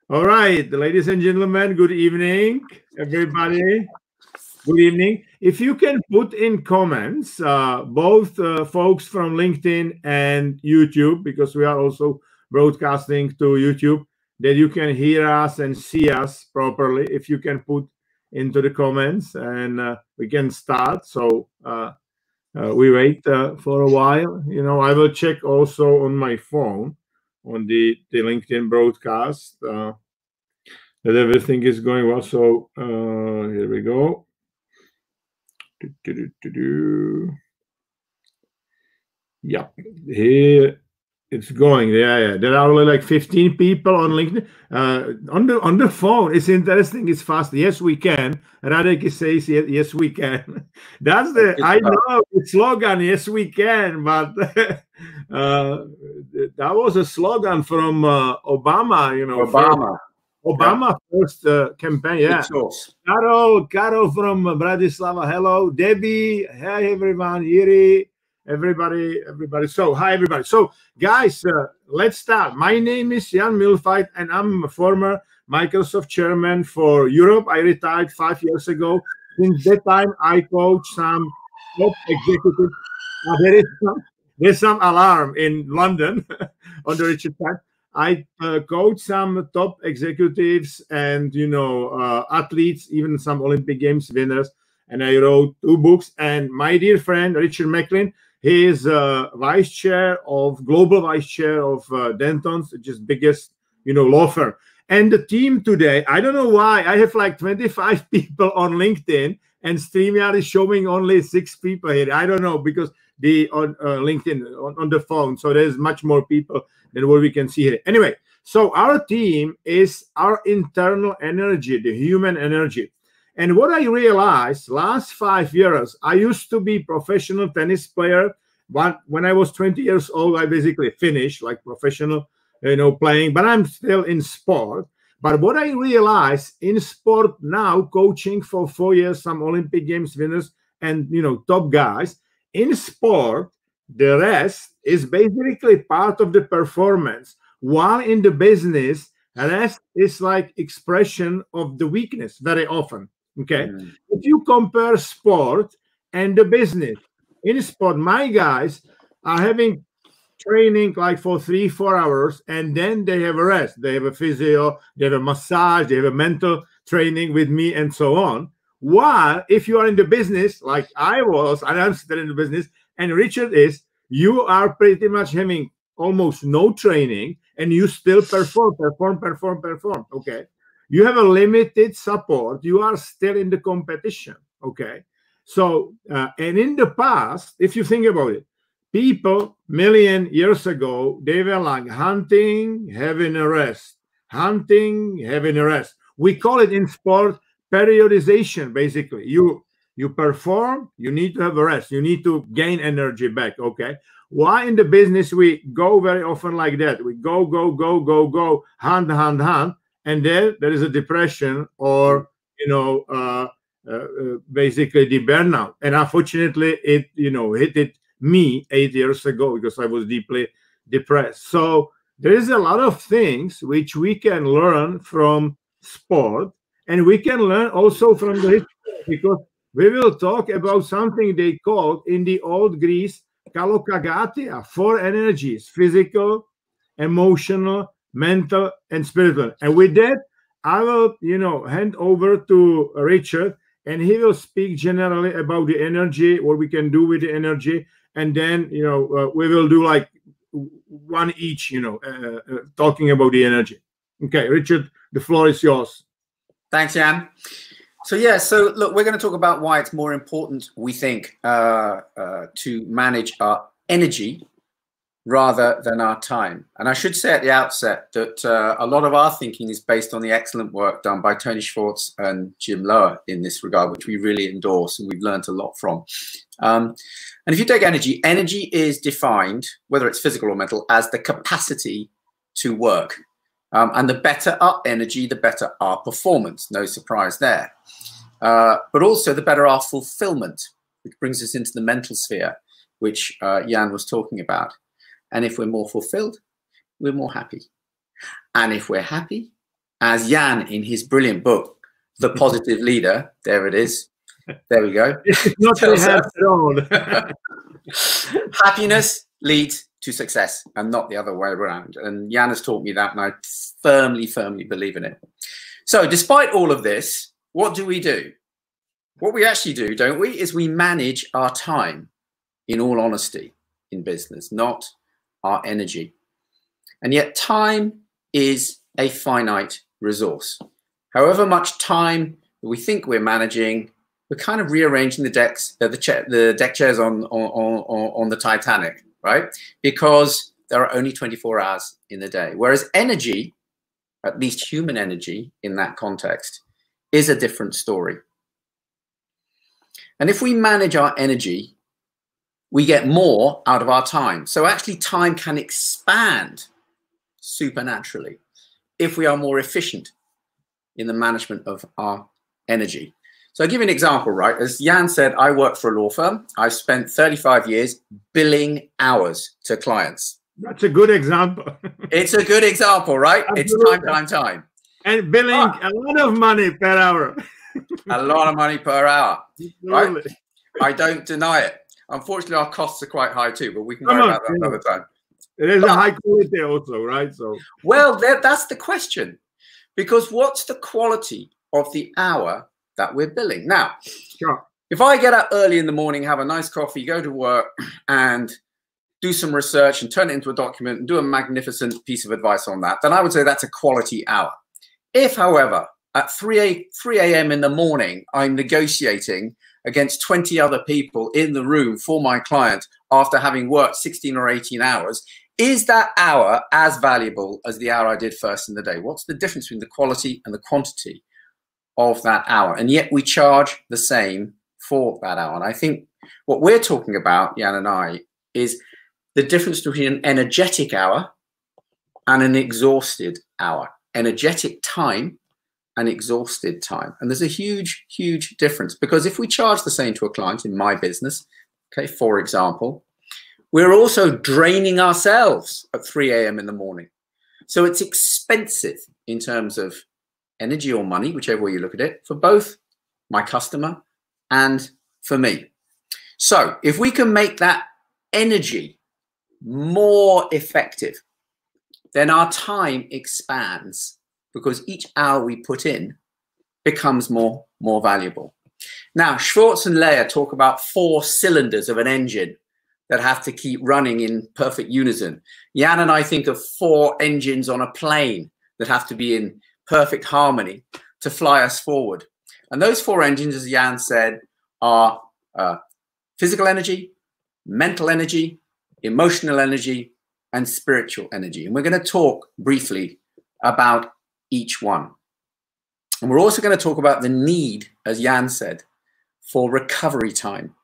All right, ladies and gentlemen, good evening, everybody. Good evening. If you can put in comments, both folks from LinkedIn and YouTube, because we are also broadcasting to YouTube, that you can hear us and see us properly. If you can put into the comments, and we can start. So we wait for a while. You know, I will check also on my phone on the LinkedIn broadcast. That everything is going well. So here we go. Yeah, here it's going. Yeah. There are only like 15 people on LinkedIn. On the phone, it's interesting. It's fast. Yes, we can. Radek says yes, we can. That's the I know the slogan. Yes, we can. But that was a slogan from Obama. You know, Obama first campaign, yeah. Carol from Bratislava, hello. Debbie, hey everyone. Yuri, everybody. So, hi everybody. So, guys, let's start. My name is Jan Milfait, and I'm a former Microsoft chairman for Europe. I retired 5 years ago. Since that time, I coach some top executives. There's some alarm in London on the Richard Macklin. I coach some top executives and athletes, even some Olympic Games winners. And I wrote 2 books. And my dear friend Richard Macklin, he is global vice chair of Dentons, which is biggest law firm. And the team today, I don't know why, I have like 25 people on LinkedIn, and StreamYard is showing only 6 people here. I don't know, because on LinkedIn on the phone, so there's much more people than what we can see here. Anyway, so our team is our internal energy, the human energy. And what I realized last 5 years, I used to be professional tennis player, but when I was 20 years old, I basically finished like professional playing, but I'm still in sport. But what I realized in sport now, coaching for 4 years, some Olympic Games winners and top guys, in sport, the rest is basically part of the performance, while in the business, rest is like expression of the weakness very often. Okay. If you compare sport and the business, in sport, my guys are having training like for 3-4 hours, and then they have a rest. They have a physio, they have a massage, they have a mental training with me, and so on. While if you are in the business, like I was, and I'm still in the business, and Richard is, you are pretty much having almost no training, and you still perform. Okay. You have a limited support. You are still in the competition. Okay. So, and in the past, if you think about it, people million years ago, they were like hunting, having a rest. Hunting, having a rest. We call it in sport periodization. Basically, you perform, you need to have a rest, you need to gain energy back. Okay. Why in the business we go very often like that? We go, hunt, and then there is a depression, or basically the burnout. And unfortunately, it hit me 8 years ago, because I was deeply depressed. So there is a lot of things which we can learn from sport, and we can learn also from the history, because we will talk about something they called in the old Greece kalokagatia, 4 energies: physical, emotional, mental, and spiritual. And with that, I will hand over to Richard, and he will speak generally about the energy, what we can do with the energy, and then we will do like one each, talking about the energy. Okay, Richard, the floor is yours. Thanks, Jan. So look, we're going to talk about why it's more important, we think, to manage our energy rather than our time. And I should say at the outset that a lot of our thinking is based on the excellent work done by Tony Schwartz and Jim Lower in this regard, which we really endorse and we've learned a lot from. And if you take energy, energy is defined, whether it's physical or mental, as the capacity to work. And the better our energy, the better our performance. No surprise there. But also the better our fulfillment, which brings us into the mental sphere, which Jan was talking about. And if we're more fulfilled, we're more happy. And if we're happy, as Jan in his brilliant book, The Positive Leader, there it is. There we go. It's not rehab at all. Happiness leads to success and not the other way around. And Jan has taught me that, and I firmly, firmly believe in it. So despite all of this, what do? What we actually do, don't we, is we manage our time, in all honesty, in business, not our energy. And yet time is a finite resource. However much time we think we're managing, we're kind of rearranging the decks, the deck chairs on the Titanic, right? Because there are only 24 hours in the day. Whereas energy, at least human energy in that context, is a different story. And if we manage our energy, we get more out of our time. So actually time can expand supernaturally if we are more efficient in the management of our energy. So I'll give you an example, right? As Jan said, I work for a law firm. I've spent 35 years billing hours to clients. That's a good example. It's a good example, right? Absolutely. It's time. And billing a lot of money per hour. A lot of money per hour, right? Absolutely. I don't deny it. Unfortunately, our costs are quite high too, but we can worry about that another time. It is a high quality also, right? So, well, that's the question. Because what's the quality of the hour that we're billing? Now, sure. If I get up early in the morning, have a nice coffee, go to work and do some research and turn it into a document and do a magnificent piece of advice on that, then I would say that's a quality hour. If, however, at 3 a.m. in the morning, I'm negotiating against 20 other people in the room for my client after having worked 16 or 18 hours, is that hour as valuable as the hour I did first in the day? What's the difference between the quality and the quantity of that hour? And yet we charge the same for that hour. And I think what we're talking about, Jan and I, is the difference between an energetic hour and an exhausted hour. Energetic time and exhausted time. And there's a huge, huge difference, because if we charge the same to a client in my business, okay, for example, we're also draining ourselves at 3 a.m. in the morning. So it's expensive in terms of energy or money, whichever way you look at it, for both my customer and for me. So if we can make that energy more effective, then our time expands, because each hour we put in becomes more valuable. Now, Schwartz and Leyer talk about 4 cylinders of an engine that have to keep running in perfect unison. Jan and I think of 4 engines on a plane that have to be in perfect harmony to fly us forward. And those 4 engines, as Jan said, are physical energy, mental energy, emotional energy, and spiritual energy. And we're going to talk briefly about each one. And we're also going to talk about the need, as Jan said, for recovery time.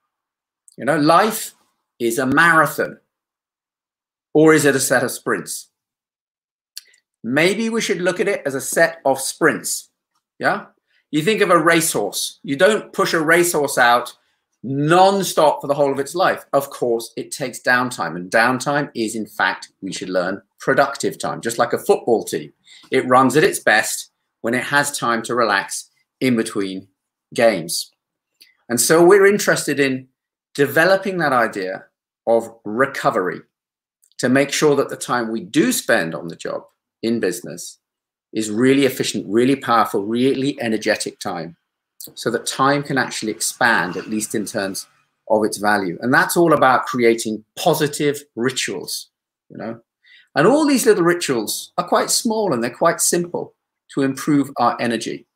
You know, life is a marathon, or is it a set of sprints? Maybe we should look at it as a set of sprints. Yeah. You think of a racehorse. You don't push a racehorse out non-stop for the whole of its life. Of course, it takes downtime, and downtime is, in fact, we should learn, productive time, just like a football team. It runs at its best when it has time to relax in between games. And so we're interested in developing that idea of recovery to make sure that the time we do spend on the job in business is really efficient, really powerful, really energetic time, so that time can actually expand, at least in terms of its value. And that's all about creating positive rituals, you know. And all these little rituals are quite small and they're quite simple to improve our energy.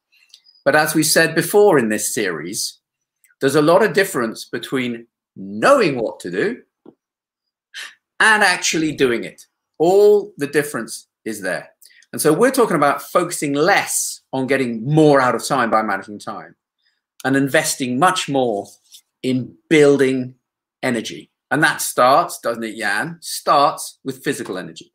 But as we said before in this series, there's a lot of difference between knowing what to do and actually doing it. All the difference is there. And so we're talking about focusing less on getting more out of time by managing time, and investing much more in building energy. And that starts, doesn't it, Jan? Starts with physical energy.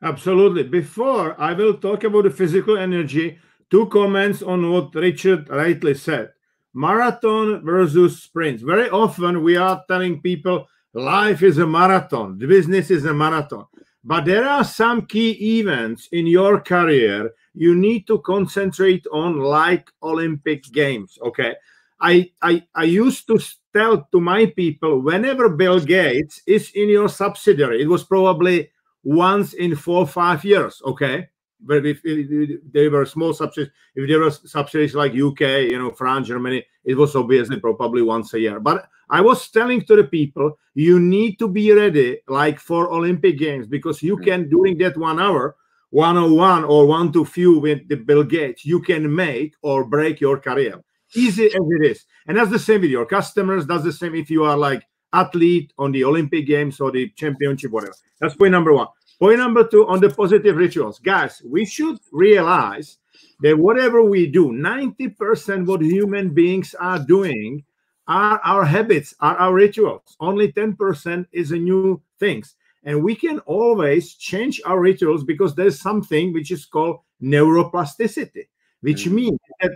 Absolutely. Before I will talk about the physical energy, 2 comments on what Richard rightly said. Marathon versus sprints. Very often we are telling people life is a marathon. The business is a marathon. But there are some key events in your career you need to concentrate on, like Olympic Games. Okay. I used to tell to my people, whenever Bill Gates is in your subsidiary, it was probably once in 4 or 5 years. Okay. But if they were small subsidiaries, if there were subsidiaries like UK, France, Germany, it was obviously probably once a year. But I was telling to the people, you need to be ready like for Olympic Games, because you can, during that 1 hour, 101 or 1 to few with the Bill Gates, you can make or break your career. Easy as it is. And that's the same with your customers. That's the same if you are like athlete on the Olympic Games or the championship, whatever. That's point number 1. Point number 2, on the positive rituals. Guys, we should realize that whatever we do, 90% what human beings are doing are our habits, are our rituals. Only 10% is a new things. And we can always change our rituals, because there's something which is called neuroplasticity, which means that,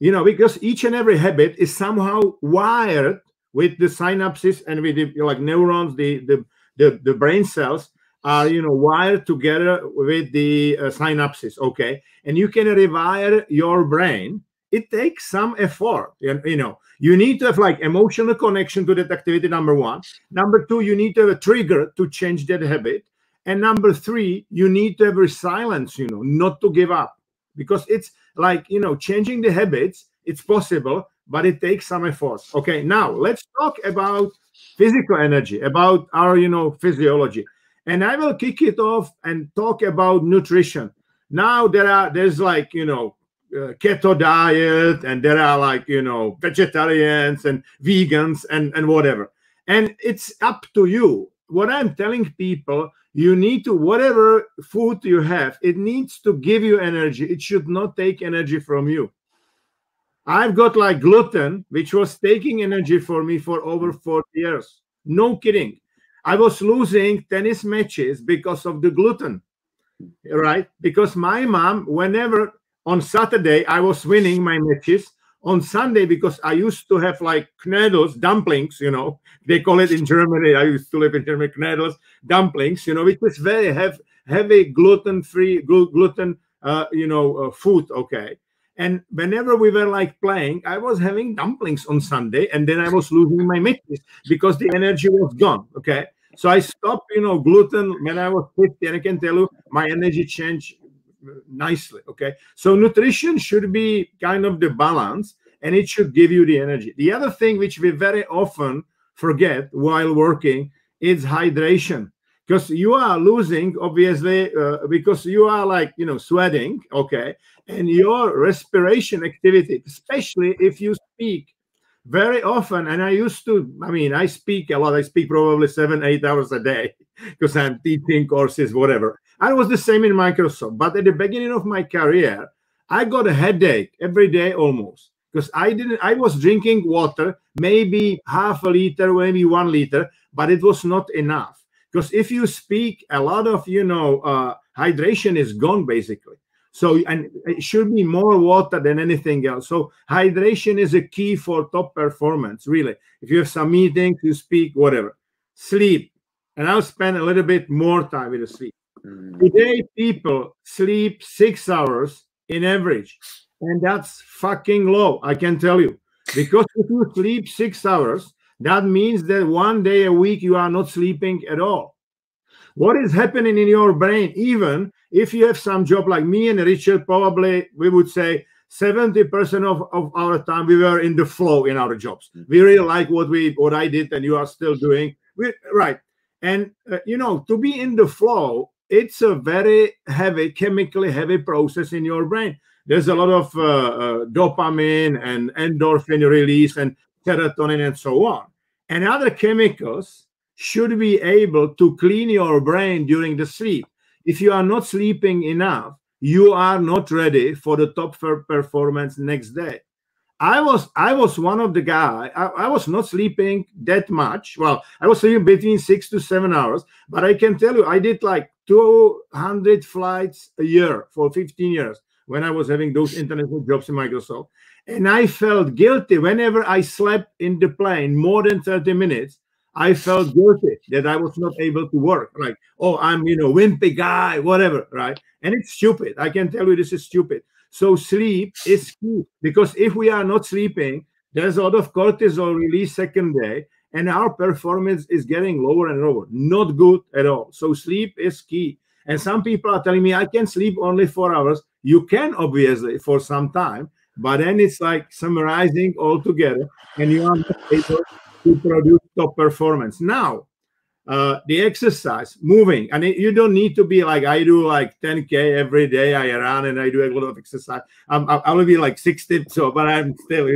because each and every habit is somehow wired with the synapses and with the like neurons, the brain cells are wired together with the synapses. Okay. And you can rewire your brain. It takes some effort. You need to have like emotional connection to that activity, number 1. Number 2, you need to have a trigger to change that habit. And number 3, you need to have resilience, not to give up, because it's like, changing the habits, it's possible, but it takes some effort. Okay. Now let's talk about physical energy, about our, physiology. And I will kick it off and talk about nutrition. Now there's like, keto diet, and there are like, vegetarians and vegans and whatever. And it's up to you. What I'm telling people, you need to, whatever food you have, it needs to give you energy. It should not take energy from you. I've got like gluten, which was taking energy for me for over 40 years. No kidding. I was losing tennis matches because of the gluten, right? Because my mom, whenever on Saturday I was winning my matches, on Sunday, because I used to have like knödels, dumplings, they call it in Germany. I used to live in Germany, knödels, dumplings, which was very heavy gluten-free, gluten, food. Okay. And whenever we were like playing, I was having dumplings on Sunday, and then I was losing my matches because the energy was gone. Okay. So I stopped, gluten when I was 50, and I can tell you my energy changed nicely. Okay. So nutrition should be kind of the balance, and it should give you the energy. The other thing which we very often forget while working is hydration, because you are losing, obviously, because you are like, sweating. Okay. And your respiration activity, especially if you speak very often, and I speak a lot. I speak probably 7-8 hours a day because I'm teaching courses, whatever. I was the same in Microsoft. But at the beginning of my career, I got a headache every day almost, because I was drinking water, maybe half a liter, maybe 1 liter, but it was not enough. Because if you speak, a lot of, hydration is gone basically. So, and it should be more water than anything else. So hydration is a key for top performance, really. If you have some meetings, you speak, whatever. Sleep. And I'll spend a little bit more time with the sleep. Today, people sleep 6 hours in average. And that's fucking low, I can tell you. Because if you sleep 6 hours, that means that 1 day a week you are not sleeping at all. What is happening in your brain, even if you have some job like me and Richard, probably we would say 70% of our time we were in the flow in our jobs. We really like what I did, and you are still doing. Right. And, to be in the flow, it's a very heavy, chemically heavy process in your brain. There's a lot of dopamine and endorphin release and serotonin and so on. And other chemicals should be able to clean your brain during the sleep. If you are not sleeping enough, you are not ready for the top performance next day. I was one of the guys. I was not sleeping that much. Well, I was sleeping between 6 to 7 hours, but I can tell you, I did like 200 flights a year for 15 years when I was having those international jobs in Microsoft. And I felt guilty whenever I slept in the plane more than 30 minutes. I felt guilty that I was not able to work. Like, oh, I'm, wimpy guy, whatever, right? And it's stupid. I can tell you this is stupid. So sleep is key, because if we are not sleeping, there's a lot of cortisol release second day, and our performance is getting lower and lower. Not good at all. So sleep is key. And some people are telling me I can sleep only 4 hours. You can, obviously, for some time, but then it's like summarizing all together, and you are not able to produce top performance. Now, the exercise, moving, and you don't need to be like I do, like 10K every day. I run and I do a lot of exercise. I will be like 60, so but I'm still,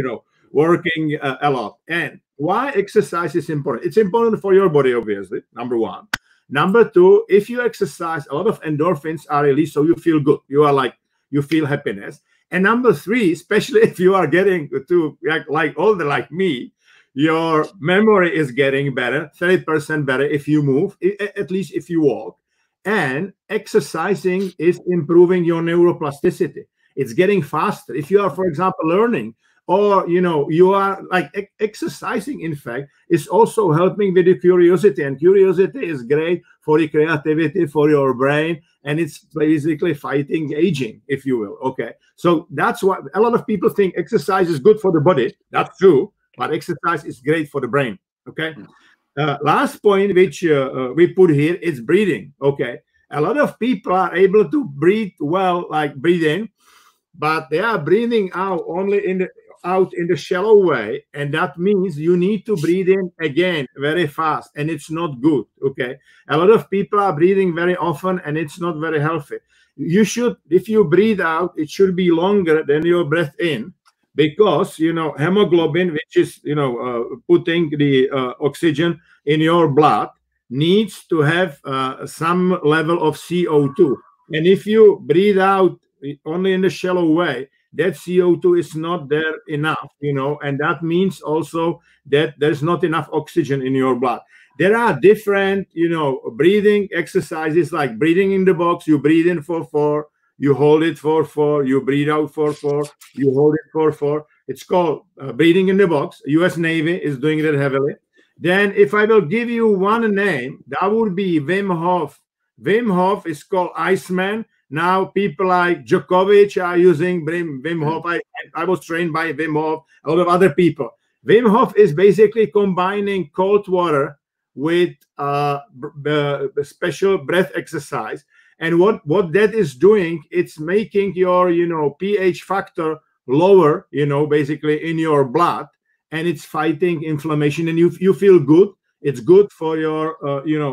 working a lot. And why exercise is important? It's important for your body, obviously, number one. Number two, if you exercise, a lot of endorphins are released, so you feel good. You feel happiness. And number three, especially if you are getting to like older like me, your memory is getting better, 30% better if you move, at least if you walk. And exercising is improving your neuroplasticity. It's getting faster. If you are, for example, learning, or you are like exercising, in fact, is also helping with the curiosity. And curiosity is great for the creativity, for your brain, and it's basically fighting aging, if you will. Okay, so that's why a lot of people think exercise is good for the body. That's true, but exercise is great for the brain. Okay, last point which we put here is breathing. Okay, a lot of people are able to breathe well, like breathe in, but they are breathing out only in the shallow way, and that means you need to breathe in again very fast, and it's not good. Okay, a lot of people are breathing very often, and it's not very healthy. You should, if you breathe out, it should be longer than your breath in, because hemoglobin, which is putting the oxygen in your blood, needs to have some level of CO2, and if you breathe out only in the shallow way, that CO2 is not there enough, and that means also that there's not enough oxygen in your blood. There are different, breathing exercises, like breathing in the box. You breathe in for 4, you hold it for 4, you breathe out for 4, you hold it for 4. It's called breathing in the box. US Navy is doing that heavily. Then if I will give you one name, that would be Wim Hof. Wim Hof is called Iceman. Now people like Djokovic are using Wim Hof. I was trained by Wim Hof, a lot of other people. Wim Hof is basically combining cold water with special breath exercise. And what that is doing, it's making your, pH factor lower, basically in your blood, and it's fighting inflammation, and you feel good. It's good for your,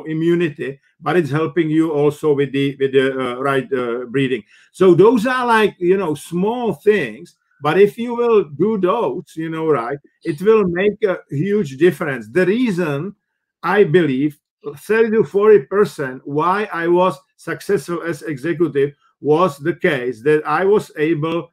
immunity, but it's helping you also with the right breathing. So those are like, small things, but if you will do those, right, it will make a huge difference. The reason I believe 30 to 40% why I was successful as executive was the case that I was able,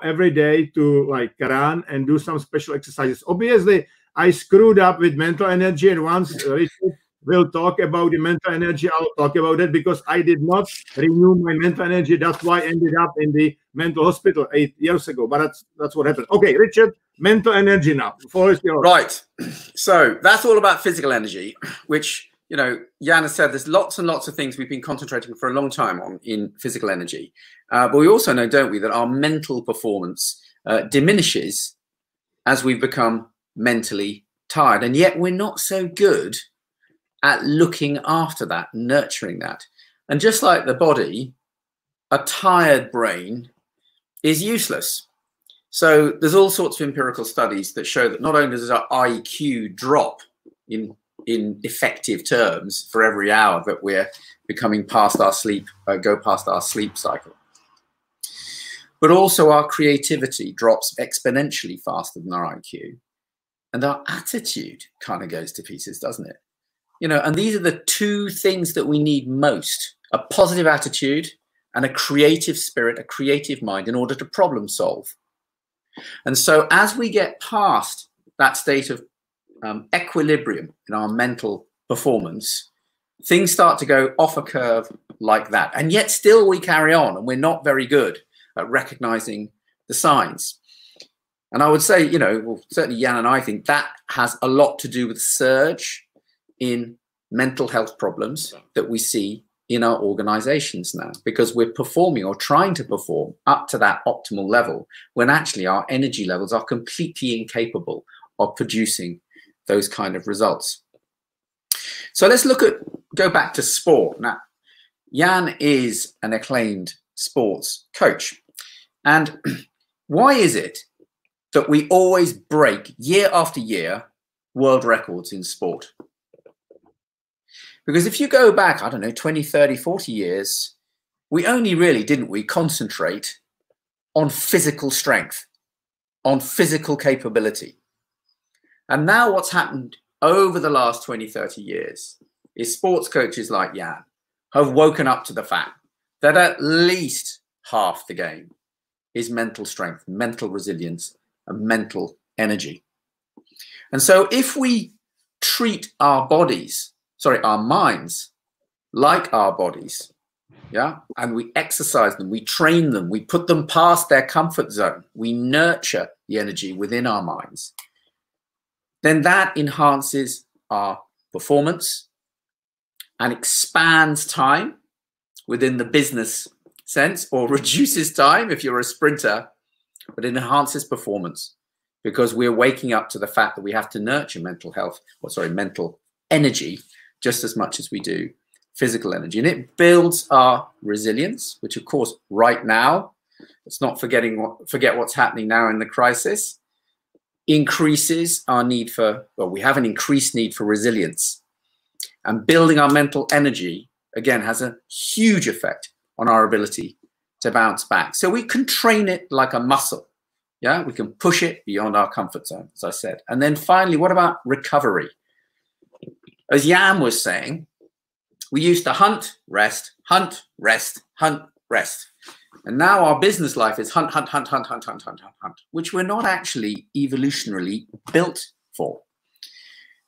every day to like run and do some special exercises. Obviously, I screwed up with mental energy, and once Richard will talk about the mental energy, I'll talk about it, because I did not renew my mental energy. That's why I ended up in the mental hospital 8 years ago. But that's what happened. Okay, Richard, mental energy now. Right. So that's all about physical energy, which, Jan has said there's lots and lots of things we've been concentrating for a long time on in physical energy. But we also know, don't we, that our mental performance diminishes as we become mentally tired, and yet we're not so good at looking after that, nurturing that. And just like the body, a tired brain is useless. So there's all sorts of empirical studies that show that not only does our IQ drop in effective terms for every hour that we're becoming past our sleep, go past our sleep cycle, but also our creativity drops exponentially faster than our IQ. And our attitude kind of goes to pieces, doesn't it? And these are the two things that we need most: a positive attitude and a creative spirit, a creative mind, in order to problem solve. And so as we get past that state of equilibrium in our mental performance, things start to go off a curve like that. And yet still we carry on, and we're not very good at recognizing the signs. And I would say, well, certainly Jan and I think that has a lot to do with surge. in mental health problems that we see in our organizations now, because we're performing or trying to perform up to that optimal level when actually our energy levels are completely incapable of producing those kind of results. So let's go back to sport. Now, Jan is an acclaimed sports coach. And why is it that we always break year after year world records in sport? Because if you go back, I don't know, 20, 30, 40 years, we only really, didn't we, concentrate on physical strength, on physical capability. And now what's happened over the last 20, 30 years is sports coaches like Jan have woken up to the fact that at least half the game is mental strength, mental resilience, and mental energy. And so if we treat our minds like our bodies, yeah, and we exercise them, we train them, we put them past their comfort zone, we nurture the energy within our minds, then that enhances our performance and expands time within the business sense, or reduces time if you're a sprinter, but it enhances performance because we're waking up to the fact that we have to nurture mental energy just as much as we do physical energy. And it builds our resilience, which of course right now, let's not forget what's happening now in the crisis, increases our need for, well, we have an increased need for resilience. And building our mental energy, again, has a huge effect on our ability to bounce back. So we can train it like a muscle. Yeah, we can push it beyond our comfort zone, as I said. And then finally, what about recovery? As Jan was saying, we used to hunt, rest, hunt, rest, hunt, rest. And now our business life is hunt, hunt, hunt, hunt, hunt, hunt, hunt, hunt, hunt, which we're not actually evolutionarily built for.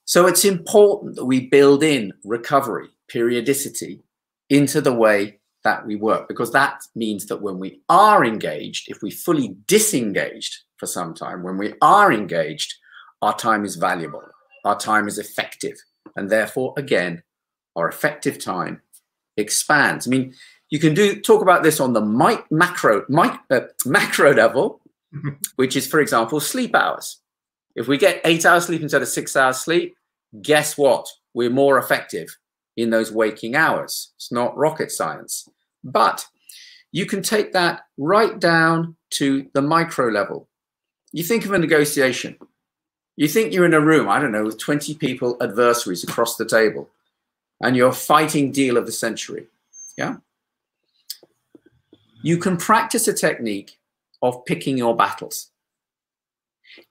So it's important that we build in recovery, periodicity into the way that we work, because that means that when we are engaged, if we fully disengaged for some time, when we are engaged, our time is valuable, our time is effective, and therefore, again, our effective time expands. I mean, you can talk about this on the macro level, which is, for example, sleep hours. If we get 8 hours sleep instead of 6 hours sleep, guess what? We're more effective in those waking hours. It's not rocket science. But you can take that right down to the micro level. You think of a negotiation. You think you're in a room, I don't know, with 20 people, adversaries across the table, and you're fighting deal of the century. Yeah? You can practice a technique of picking your battles.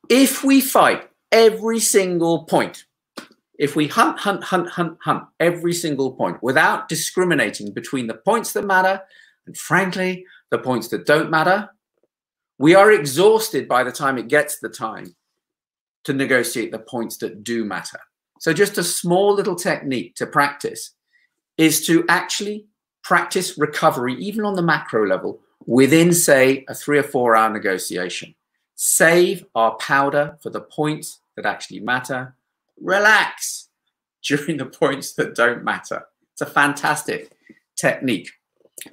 If we fight every single point, if we hunt, hunt, hunt, hunt, hunt every single point without discriminating between the points that matter and, frankly, the points that don't matter, we are exhausted by the time it gets the time to negotiate the points that do matter. So just a small little technique to practice is to actually practice recovery, even on the macro level, within, say, a 3 or 4 hour negotiation. Save our powder for the points that actually matter. Relax during the points that don't matter. It's a fantastic technique.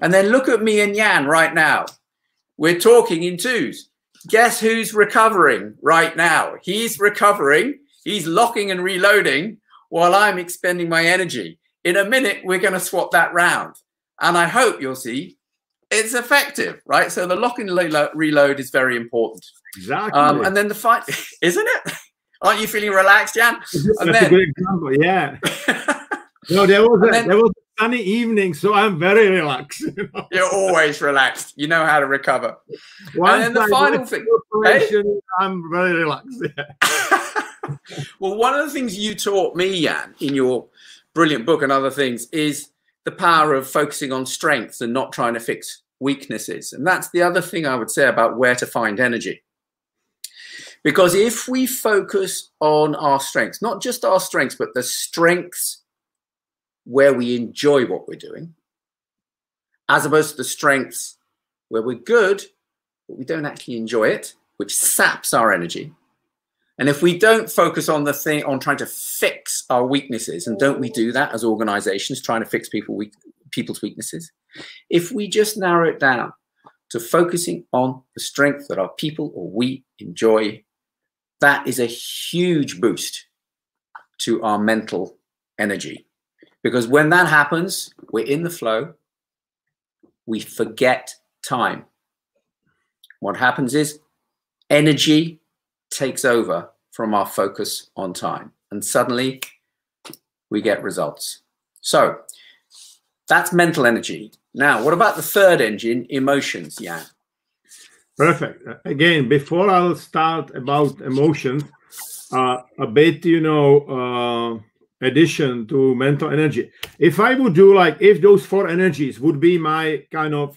And then look at me and Jan right now. We're talking in twos. Guess who's recovering right now? He's recovering. He's locking and reloading while I'm expending my energy. In a minute, we're going to swap that round. And I hope you'll see it's effective, right? So the lock and reload is very important. Exactly. And then the fight, isn't it? Aren't you feeling relaxed, Jan? That's a good example, yeah. No, there was a sunny evening, so I'm very relaxed. You know? You're always relaxed. You know how to recover. And then the final thing, hey? I'm very relaxed. Yeah. Well, one of the things you taught me, Jan, in your brilliant book and other things, is the power of focusing on strengths and not trying to fix weaknesses. And that's the other thing I would say about where to find energy. Because if we focus on our strengths, not just our strengths, but the strengths where we enjoy what we're doing, as opposed to the strengths where we're good, but we don't actually enjoy it, which saps our energy, And if we don't focus on the thing, on trying to fix our weaknesses, and don't we do that as organizations, trying to fix people's weaknesses? If we just narrow it down to focusing on the strength that our people or we enjoy, that is a huge boost to our mental energy. Because when that happens, we're in the flow, we forget time. What happens is energy takes over from our focus on time, and suddenly we get results. So that's mental energy. Now, what about the third engine, emotions, Jan? Perfect. Again, before I'll start about emotions, a bit, addition to mental energy. If I would do like, if those four energies would be my kind of,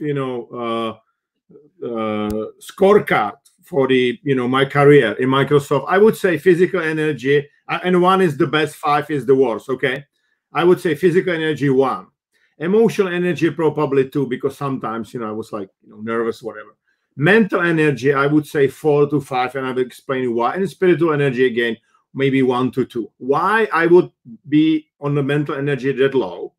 scorecard for the, my career in Microsoft, I would say physical energy, and one is the best, five is the worst, okay? I would say physical energy, one. Emotional energy, probably two, because sometimes, I was like, nervous, whatever. Mental energy, I would say 4 to 5, and I will explain why. And spiritual energy, again, maybe 1 to 2. Why I would be on the mental energy that low?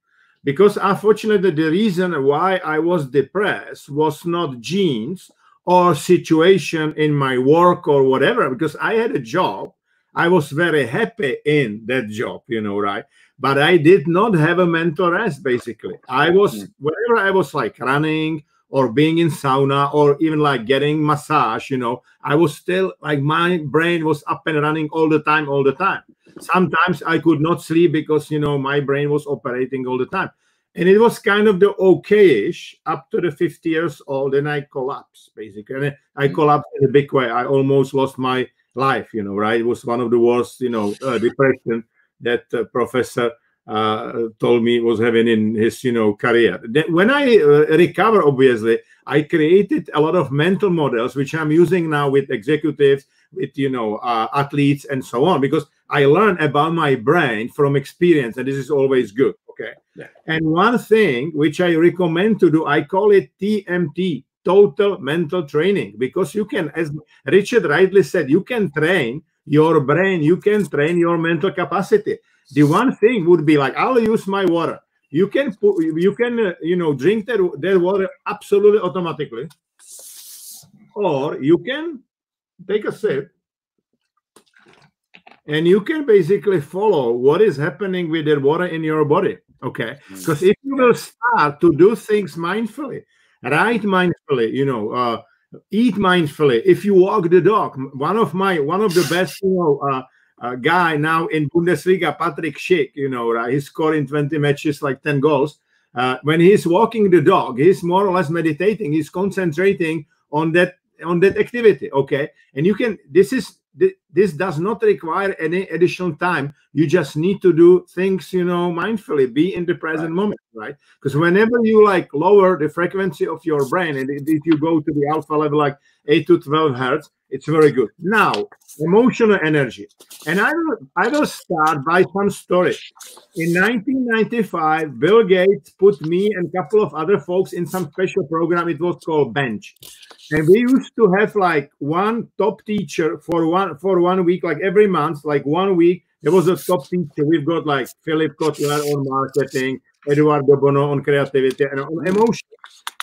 Because unfortunately, the reason why I was depressed was not genes or situation in my work or whatever, because I had a job. I was very happy in that job, right? But I did not have a mental rest, basically. I was, whenever I was like running or being in sauna or even like getting massage, I was still like, my brain was up and running all the time. Sometimes I could not sleep because, my brain was operating all the time. And it was kind of the okay-ish up to the 50 years old. And I collapsed, basically. And I collapsed in a big way. I almost lost my life, right? It was one of the worst, depression that professor told me was having in his, career. When I recover, obviously, I created a lot of mental models, which I'm using now with executives, with, athletes and so on, because I learned about my brain from experience, and this is always good. Okay. Yeah. And one thing which I recommend to do, I call it TMT, total mental training, because you can, as Richard rightly said, you can train your brain, you can train your mental capacity. The one thing would be like, I'll use my water. You can drink that water absolutely automatically, or you can take a sip and you can basically follow what is happening with the water in your body. Okay, because if you will start to do things mindfully, write mindfully, eat mindfully. If you walk the dog, one of the best, guy now in Bundesliga, Patrick Schick, he's scoring 20 matches, like 10 goals. When he's walking the dog, he's more or less meditating. He's concentrating on that activity. Okay, and you can. This does not require any additional time. You just need to do things, mindfully, be in the present moment, right? Because whenever you like lower the frequency of your brain, and if you go to the alpha level, like 8 to 12 hertz, it's very good. Now, emotional energy. And I will start by some story. In 1995, Bill Gates put me and a couple of other folks in some special program. It was called Bench. And we used to have like one top teacher for one week, like every month, like 1 week. There was a top teacher. We've got like Philip Kotler on marketing, Eduardo Bono on creativity and on emotion.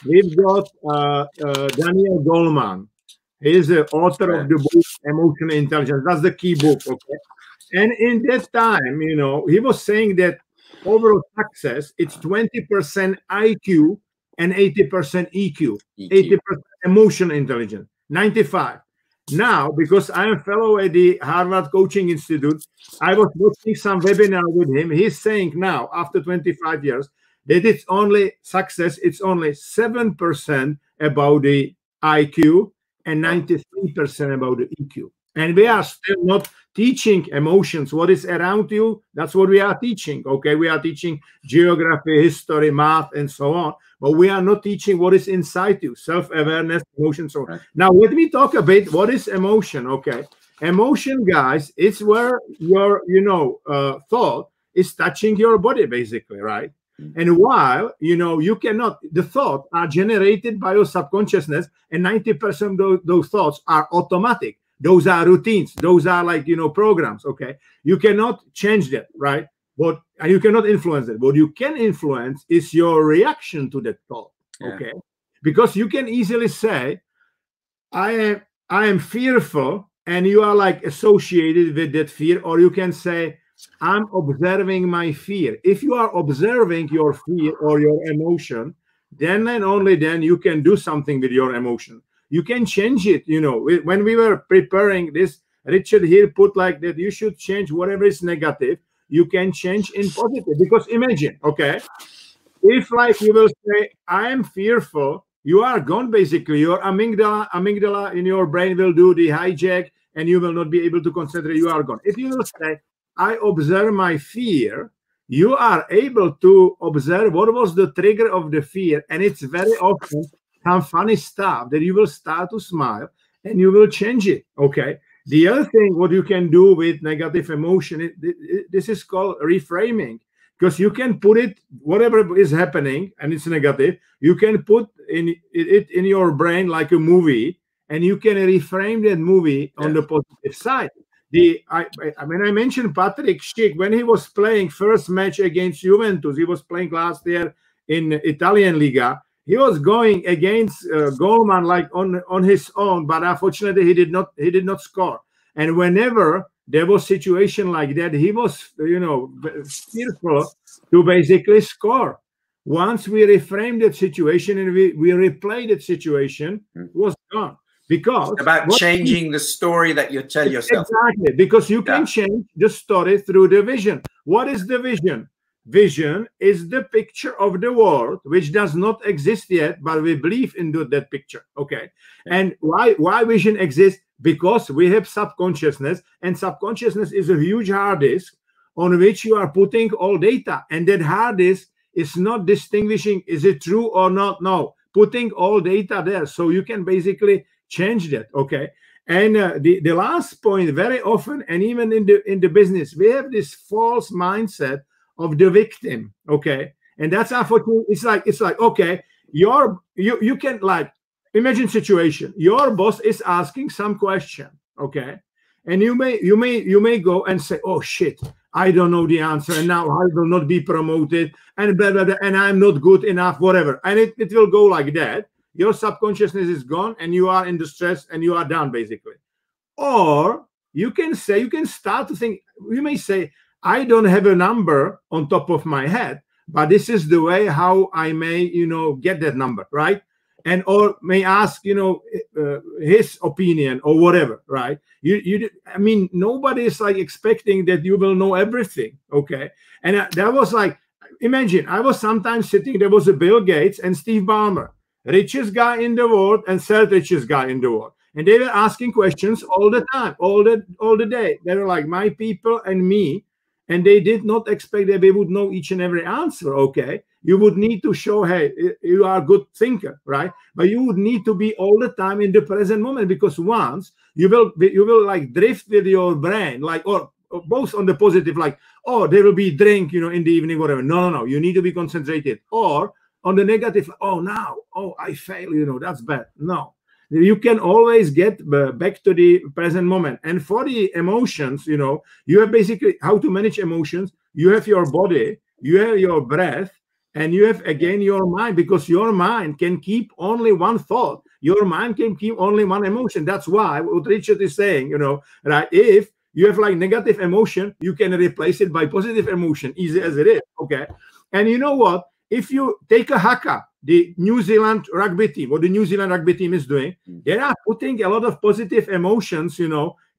We've got Daniel Goleman. He's the author of the book Emotional Intelligence. That's the key book, okay? And in that time, he was saying that overall success, it's 20% IQ and 80% EQ. 80% emotional intelligence, 95. Now, because I am a fellow at the Harvard Coaching Institute, I was watching some webinar with him. He's saying now, after 25 years, that it's only success, it's only 7% about the IQ and 93% about the EQ. And we are still not teaching emotions. What is around you, that's what we are teaching. Okay, we are teaching geography, history, math, and so on. But we are not teaching what is inside you, self-awareness, emotion, so on. Right. Now, let me talk a bit. What is emotion? Okay, emotion, guys, it's where your, thought is touching your body, basically, right? And while, you cannot, the thoughts are generated by your subconsciousness, and 90% of those thoughts are automatic. Those are routines. Those are like, programs. Okay. You cannot change that, right? But you cannot influence it. What you can influence is your reaction to that thought. Okay. Because you can easily say, I am fearful, and you are like associated with that fear, or you can say, I'm observing my fear. If you are observing your fear or your emotion, then and only then you can do something with your emotion. You can change it. When we were preparing this, Richard here put like that, you should change whatever is negative. You can change in positive. Because imagine, okay, if like you will say, I am fearful, you are gone basically. Your amygdala in your brain will do the hijack, and you will not be able to concentrate. You are gone. If you will say, I observe my fear, you are able to observe what was the trigger of the fear. And it's very often some funny stuff that you will start to smile and you will change it. Okay. The other thing, what you can do with negative emotion, this is called reframing. Because you can put it, whatever is happening, and it's negative, you can put it in your brain like a movie, and you can reframe that movie on the positive side. When I mentioned Patrick Schick, when he was playing first match against Juventus, he was playing last year in Italian Liga. He was going against goalman like on his own, but unfortunately he did not score. And whenever there was situation like that, he was, fearful to basically score. Once we reframed that situation and we replayed that situation, it was gone. Because it's about changing the story that you tell yourself. Exactly, because you can change the story through the vision. What is the vision? Vision is the picture of the world which does not exist yet, but we believe into that picture. Okay. And why vision exists? Because we have subconsciousness, and subconsciousness is a huge hard disk on which you are putting all data. And that hard disk is not distinguishing, is it true or not? No, putting all data there. So you can basically change that. Okay. And the last point, very often, and even in the business, we have this false mindset of the victim. Okay. And that's unfortunately, it's like, okay, you can like, imagine situation. Your boss is asking some question, okay, and you may go and say, "Oh shit, I don't know the answer, and now I will not be promoted, and blah blah blah, and I'm not good enough, whatever." And it will go like that. Your subconsciousness is gone, and you are in distress, and you are done basically. Or you can start to think. You may say, "I don't have a number on top of my head, but this is the way how I may, get that number, right?" And or may ask, his opinion or whatever, right? I mean, nobody is like expecting that you will know everything, okay? And that was like, imagine, I was sometimes sitting, there was a Bill Gates and Steve Ballmer, richest guy in the world and third richest guy in the world. And they were asking questions all the time, all the day. They were like my people and me. And they did not expect that they would know each and every answer, okay? You would need to show, hey, you are a good thinker, right? But you would need to be all the time in the present moment, because once you will like drift with your brain, like, or both on the positive, like, oh, there will be drink, in the evening, whatever. No. You need to be concentrated. Or on the negative, oh, I fail, that's bad. No. You can always get back to the present moment. And for the emotions, you have basically how to manage emotions. You have your body, you have your breath, and you have again your mind, because your mind can keep only one thought. Your mind can keep only one emotion. That's why what Richard is saying, right? If you have like negative emotion, you can replace it by positive emotion, easy as it is. Okay. And you know what? If you take a haka, the New Zealand rugby team, what the New Zealand rugby team is doing, they are putting a lot of positive emotions,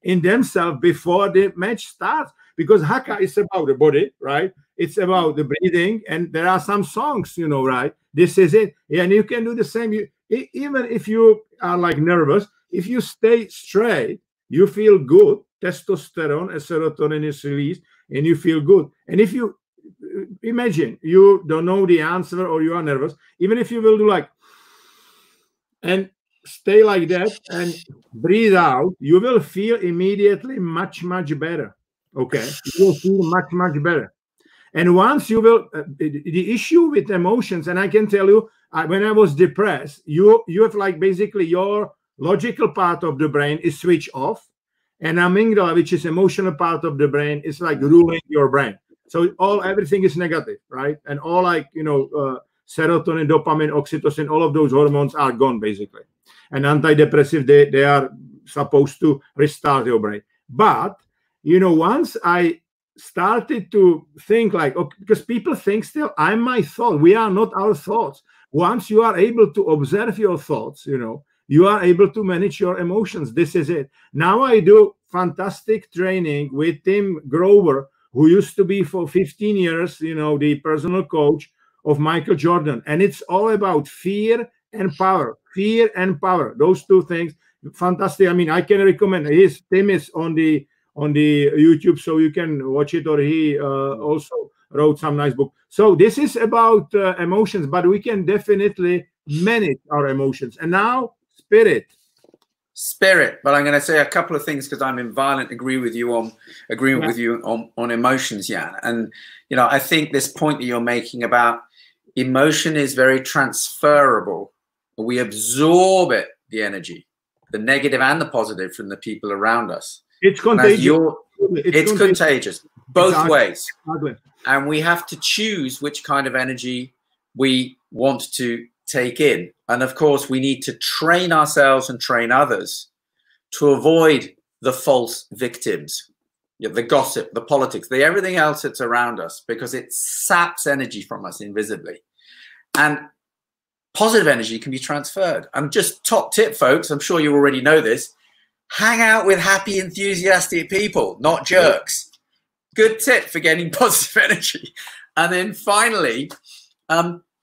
in themselves before the match starts, because haka is about the body, right? It's about the breathing, and there are some songs, right? This is it. And you can do the same. Even if you are like nervous, if you stay straight, you feel good. Testosterone and serotonin is released, and you feel good. And if you imagine you don't know the answer or you are nervous, even if you will do like and stay like that and breathe out, you will feel immediately much better. Okay, you will feel much better. And once you will the issue with emotions, and I can tell you, when I was depressed, you have like basically your logical part of the brain is switched off, and amygdala, which is emotional part of the brain, is like ruling your brain. So everything is negative, right? And all like, you know, serotonin, dopamine, oxytocin, all of those hormones are gone basically. And antidepressive, they are supposed to restart your brain. But, you know, once I started to think like, okay, because people think still, I'm my thought. We are not our thoughts. Once you are able to observe your thoughts, you know, you are able to manage your emotions. This is it. Now I do fantastic training with Tim Grover, who used to be for 15 years, you know, the personal coach of Michael Jordan. And it's all about fear and power. Fear and power. Those two things. Fantastic. I mean, I can recommend Tim is on the YouTube, so you can watch it, or he also wrote some nice book. So this is about emotions, but we can definitely manage our emotions. And now spirit. But I'm going to say a couple of things because I'm in violent agreement with you on emotions, Jan. And you know, I think this point that you're making about emotion is very transferable. We absorb it, the energy, the negative and the positive, from the people around us. It's contagious. It's contagious both ways. Exactly. And we have to choose which kind of energy we want to take in. And of course, we need to train ourselves and train others to avoid the false victims, the gossip, the politics, everything else that's around us, because it saps energy from us invisibly. And positive energy can be transferred. And just top tip, folks, I'm sure you already know this, hang out with happy, enthusiastic people, not jerks. Good tip for getting positive energy. And then finally,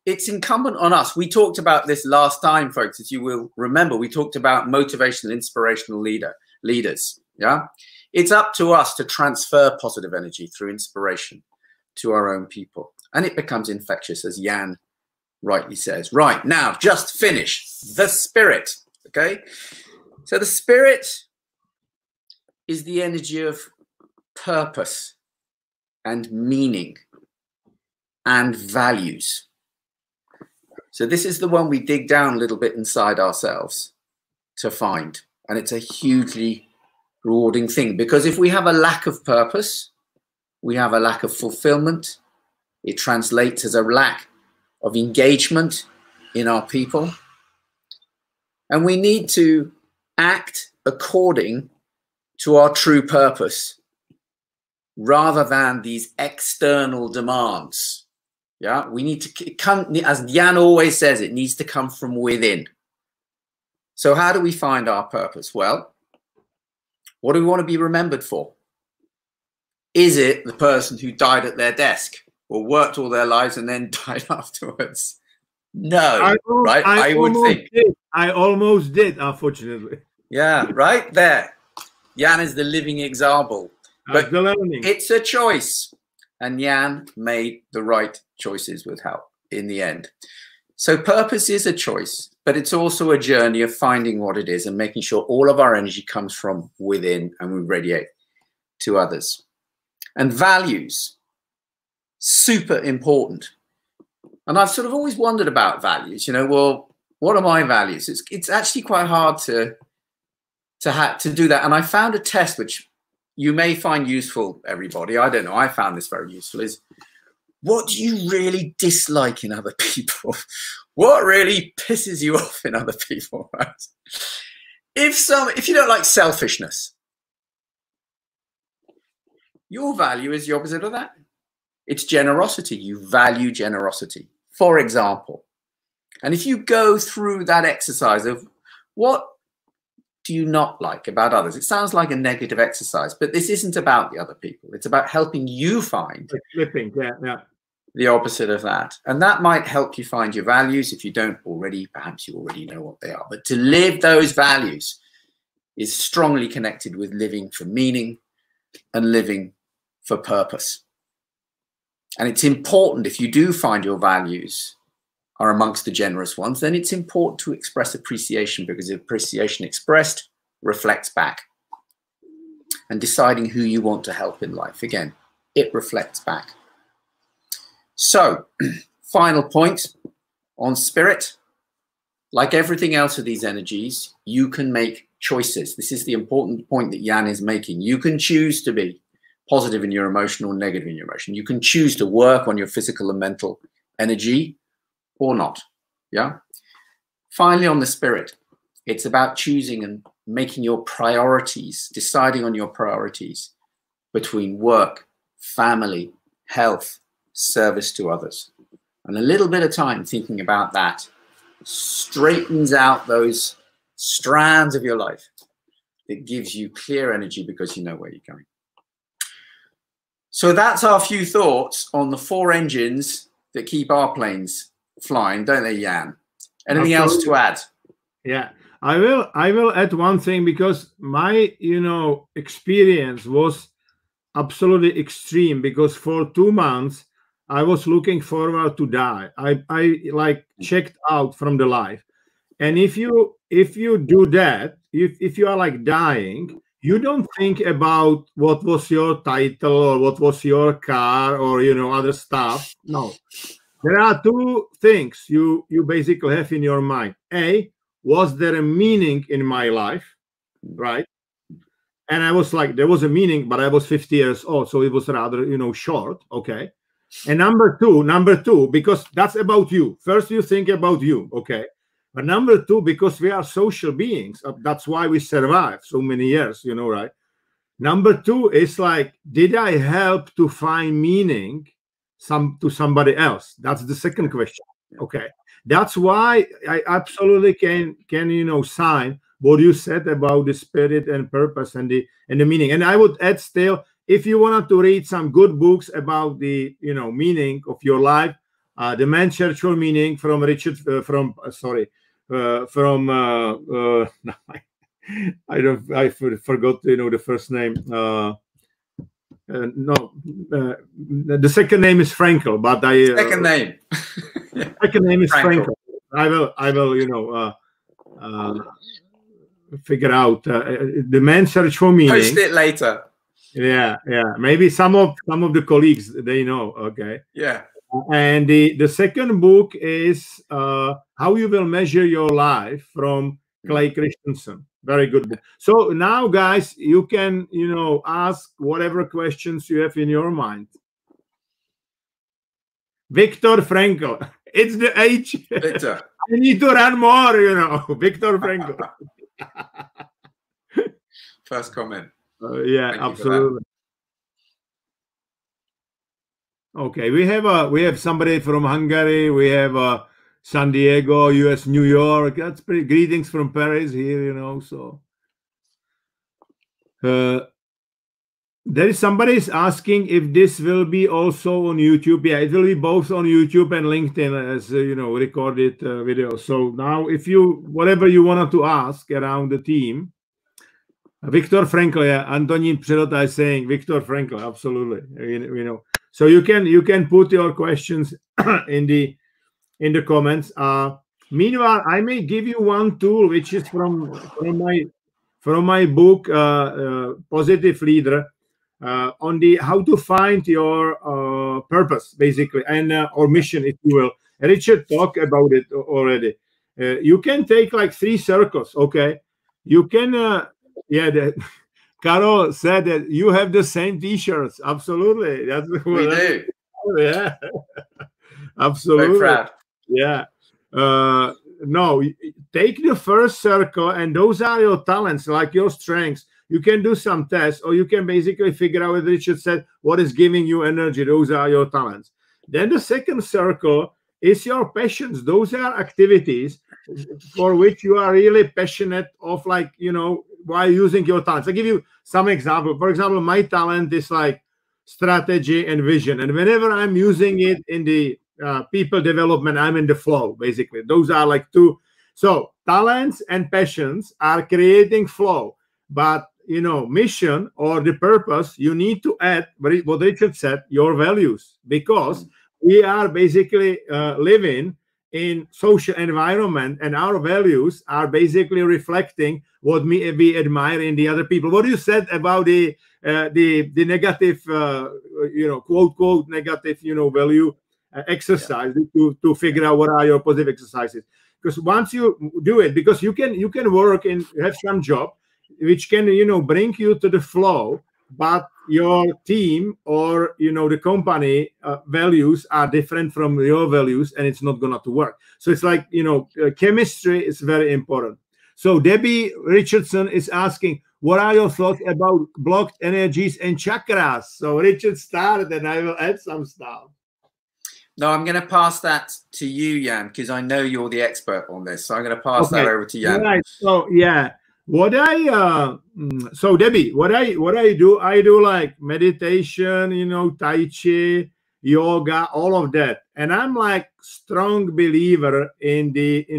it's incumbent on us. We talked about this last time, folks, as you will remember. We talked about motivational, inspirational leaders. Yeah, it's up to us to transfer positive energy through inspiration to our own people. And it becomes infectious, as Jan rightly says. Right, now, just finish. The spirit, okay? So the spirit is the energy of purpose and meaning and values. So this is the one we dig down a little bit inside ourselves to find. And it's a hugely rewarding thing, because if we have a lack of purpose, we have a lack of fulfillment. It translates as a lack of engagement in our people. And we need to act according to our true purpose rather than these external demands. Yeah, we need to come, as Jan always says, it needs to come from within. So how do we find our purpose? Well, what do we want to be remembered for? Is it the person who died at their desk or worked all their lives and then died afterwards? No, right? I would think. I almost did, unfortunately. Yeah, right there. Jan is the living example. But it's a choice. And Jan made the right choices with help in the end. So purpose is a choice, but it's also a journey of finding what it is and making sure all of our energy comes from within and we radiate to others. And values, super important. And I've sort of always wondered about values, you know, well, what are my values? It's actually quite hard to do that. And I found a test which you may find useful, everybody. I don't know. I found this very useful. Is what do you really dislike in other people? What really pisses you off in other people? Right? If you don't like selfishness, your value is the opposite of that. It's generosity. You value generosity, for example. And if you go through that exercise of what do you not like about others? It sounds like a negative exercise, but this isn't about the other people. It's about helping you find the opposite of that. And that might help you find your values. If you don't already, perhaps you already know what they are. But to live those values is strongly connected with living for meaning and living for purpose. And it's important, if you do find your values are amongst the generous ones, then it's important to express appreciation, because appreciation expressed reflects back. And deciding who you want to help in life, again, it reflects back. So, final point on spirit. like everything else of these energies, you can make choices. This is the important point that Jan is making. You can choose to be positive in your emotion or negative in your emotion. You can choose to work on your physical and mental energy or not. Yeah. Finally, on the spirit, it's about choosing and making your priorities, deciding on your priorities between work, family, health, service to others. And a little bit of time thinking about that straightens out those strands of your life. It gives you clear energy because you know where you're going. So that's our few thoughts on the 4 engines that keep our planes flying, don't they, Jan? Anything else to add? Yeah, I will add one thing, because my experience was absolutely extreme, because for 2 months I was looking forward to die. I like checked out from the life. And if you do that, if you are like dying, you don't think about what was your title or what was your car or other stuff. No, there are 2 things you basically have in your mind. A, was there a meaning in my life, right? And I was like, there was a meaning, but I was 50 years old, so it was rather short. Okay. And number two, because that's about you. First, you think about you. Okay. But number 2, because we are social beings, that's why we survive so many years, right? Number 2 is like, did I help to find meaning to somebody else? That's the second question. Okay. That's why I absolutely can sign what you said about the spirit and purpose and the meaning. And I would add still, if you wanted to read some good books about the meaning of your life, The Man's Search for Meaning from Richard I forgot the first name. The second name is Frankel, but second name. Second name is Frankel. I will figure out The Man's Search for Meaning. Post it later. Yeah. Maybe some of the colleagues, they know. Okay. Yeah. And the second book is How You Will Measure Your Life from Clay Christensen. Very good book. So now, guys, you can ask whatever questions you have in your mind. Viktor Frankl. It's the age. Victor. I need to run more, Viktor Frankl. First comment. Yeah, absolutely. Okay, we have somebody from Hungary. We have San Diego, US, New York. That's pretty. Greetings from Paris here, So there is somebody is asking if this will be also on YouTube. Yeah, it will be both on YouTube and LinkedIn as recorded video. So now, if whatever you wanted to ask around the team. Viktor Frankl, yeah, Antonin Přerota is saying Viktor Frankl, absolutely. So you can put your questions in the comments. Meanwhile, I may give you one tool which is from my book Positive Leader, on the how to find your purpose, basically, and or mission, if you will. Richard talked about it already. You can take like 3 circles. Okay, you can. Carol said that you have the same T-shirts. Absolutely, that's we do. Yeah, absolutely. Very proud. Yeah. No, take the first circle, and those are your talents, like your strengths. You can do some tests, or you can basically figure out, as Richard said, what is giving you energy. Those are your talents. Then the second circle is your passions. Those are activities for which you are really passionate of, like, while using your talents. I'll give you some example. For example, my talent is like strategy and vision. And whenever I'm using it in the people development, I'm in the flow, basically. Those are like 2. So talents and passions are creating flow. But, mission or the purpose, you need to add what Richard said, your values, because we are basically living in social environment, and our values are basically reflecting what we admire in the other people. What you said about the negative, quote negative, value exercise to figure out what are your positive exercises. Because once you do it, because you can work and have some job which can, you know, bring you to the flow, but your team or, you know, the company values are different from your values, and it's not gonna to work. So it's like, you know, chemistry is very important. So Debbie Richardson is asking, what are your thoughts about blocked energies and chakras? So Richard started, and I will add some stuff. No, I'm going to pass that to you, Jan, because I know you're the expert on this. So I'm going to pass that over to Jan. Right. So yeah, what I so Debbie, what I do like meditation, you know, Tai Chi, yoga, all of that, and I'm like strong believer in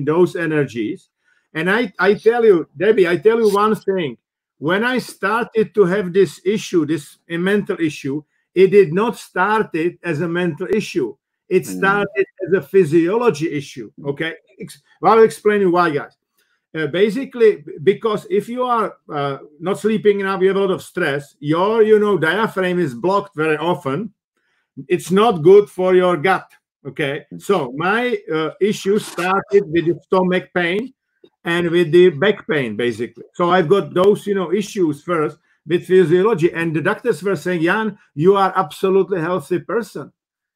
those energies. And I tell you, Debbie, I tell you one thing. When I started to have this issue, this mental issue, it did not start it as a mental issue. It started as a physiology issue. Okay, well, I'll explain you why, guys. Basically, because if you are not sleeping enough, you have a lot of stress. Your, you know, diaphragm is blocked very often. It's not good for your gut. Okay, so my issue started with the stomach pain and with the back pain, basically. So I've got those, you know, issues first with physiology, and the doctors were saying, Jan, you are absolutely healthy person.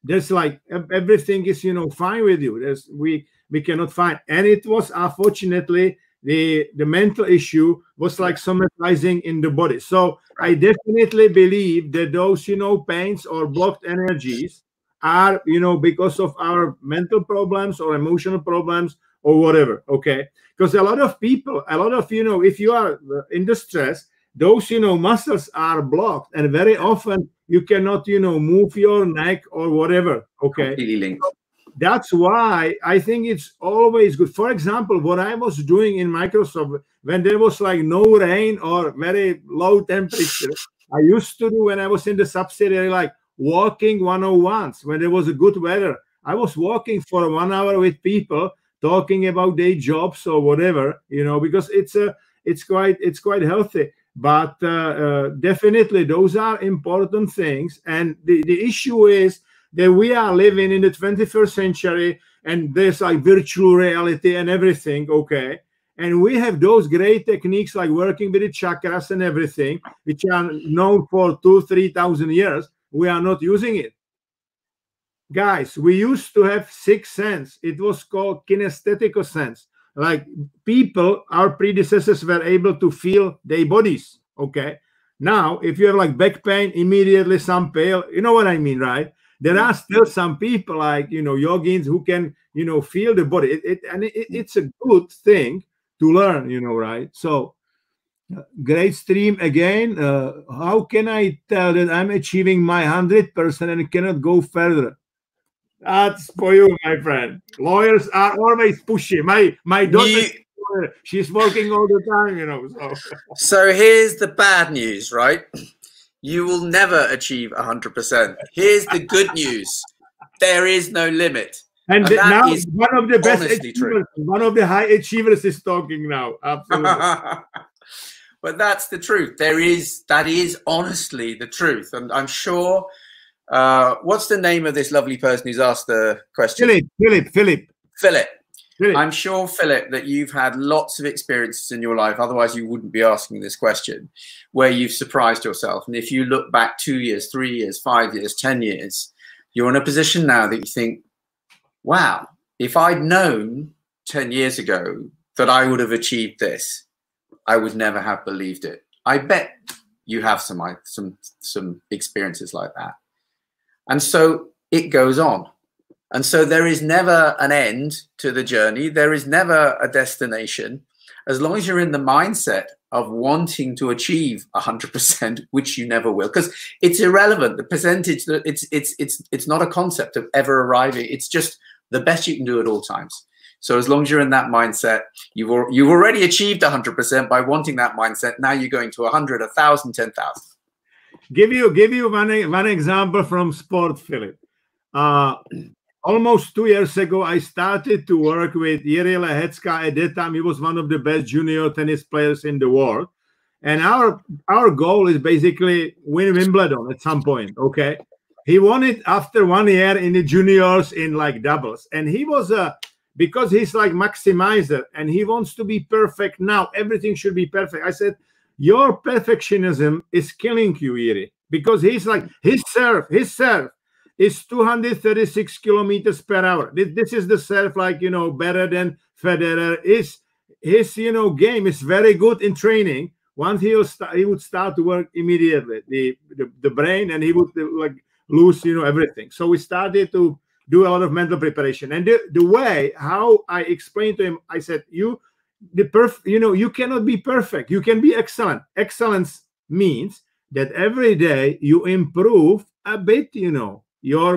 There's like everything is, you know, fine with you. There's we cannot find, and it was unfortunately the mental issue was like somatizing in the body. So I definitely believe that those, you know, pains or blocked energies are, you know, because of our mental problems or emotional problems or whatever. Okay, because a lot of people, you know, if you are in the stress, those, you know, muscles are blocked, and very often you cannot, you know, move your neck or whatever. Okay, completely linked. That's why I think it's always good. For example, what I was doing in Microsoft when there was like no rain or very low temperature, I used to do when I was in the subsidiary, like walking 101s when there was a good weather. I was walking for 1 hour with people talking about their jobs or whatever, you know, because it's quite healthy. But definitely those are important things. And the issue is that we are living in the 21st century, and there's like virtual reality and everything. Okay, and we have those great techniques like working with the chakras and everything, which are known for 2,000-3,000 years. We are not using it. Guys, we used to have sixth sense. It was called kinesthetic sense. Like people, our predecessors were able to feel their bodies. Okay, now if you have like back pain, immediately some pain, you know what I mean, right? There are still some people like, you know, yogins who can, you know, feel the body. It's a good thing to learn, you know, right? So great stream again. How can I tell that I'm achieving my 100% and cannot go further? That's for you, my friend. Lawyers are always pushy. My daughter, she's working all the time, you know. So here's the bad news, right? You will never achieve 100%. Here's the good news. There is no limit. And that now is one of the best achievers, true. One of the high achievers is talking now. Absolutely. But that's the truth. That is honestly the truth. And I'm sure, what's the name of this lovely person who's asked the question? Philip. I'm sure, Philip, that you've had lots of experiences in your life, otherwise you wouldn't be asking this question, where you've surprised yourself. And if you look back 2 years, 3 years, 5 years, 10 years, you're in a position now that you think, wow, if I'd known 10 years ago that I would have achieved this, I would never have believed it. I bet you have some experiences like that. And so it goes on. And so there is never an end to the journey. There is never a destination. As long as you're in the mindset of wanting to achieve 100%, which you never will, because it's irrelevant. The percentage, it's not a concept of ever arriving. It's just the best you can do at all times. So as long as you're in that mindset, you've already achieved 100% by wanting that mindset. Now you're going to 100, 1,000, 10,000. Give you one example from sport, Philip. Almost 2 years ago, I started to work with Jiří Lehecka. At that time, he was one of the best junior tennis players in the world. And our goal is basically win Wimbledon at some point, okay? He won it after 1 year in the juniors in like doubles. And he was because he's like maximizer and he wants to be perfect now. Everything should be perfect. I said, your perfectionism is killing you, Iri, because he's like, his serve is 236 kilometers per hour. This is the serve, like, you know, better than Federer. His you know, game is very good in training. Once he would start to work immediately, the brain, and he would like lose, you know, everything. So we started to do a lot of mental preparation. And the way how I explained to him, I said, you know, you cannot be perfect. You can be excellent. Excellence means that every day you improve a bit, you know, your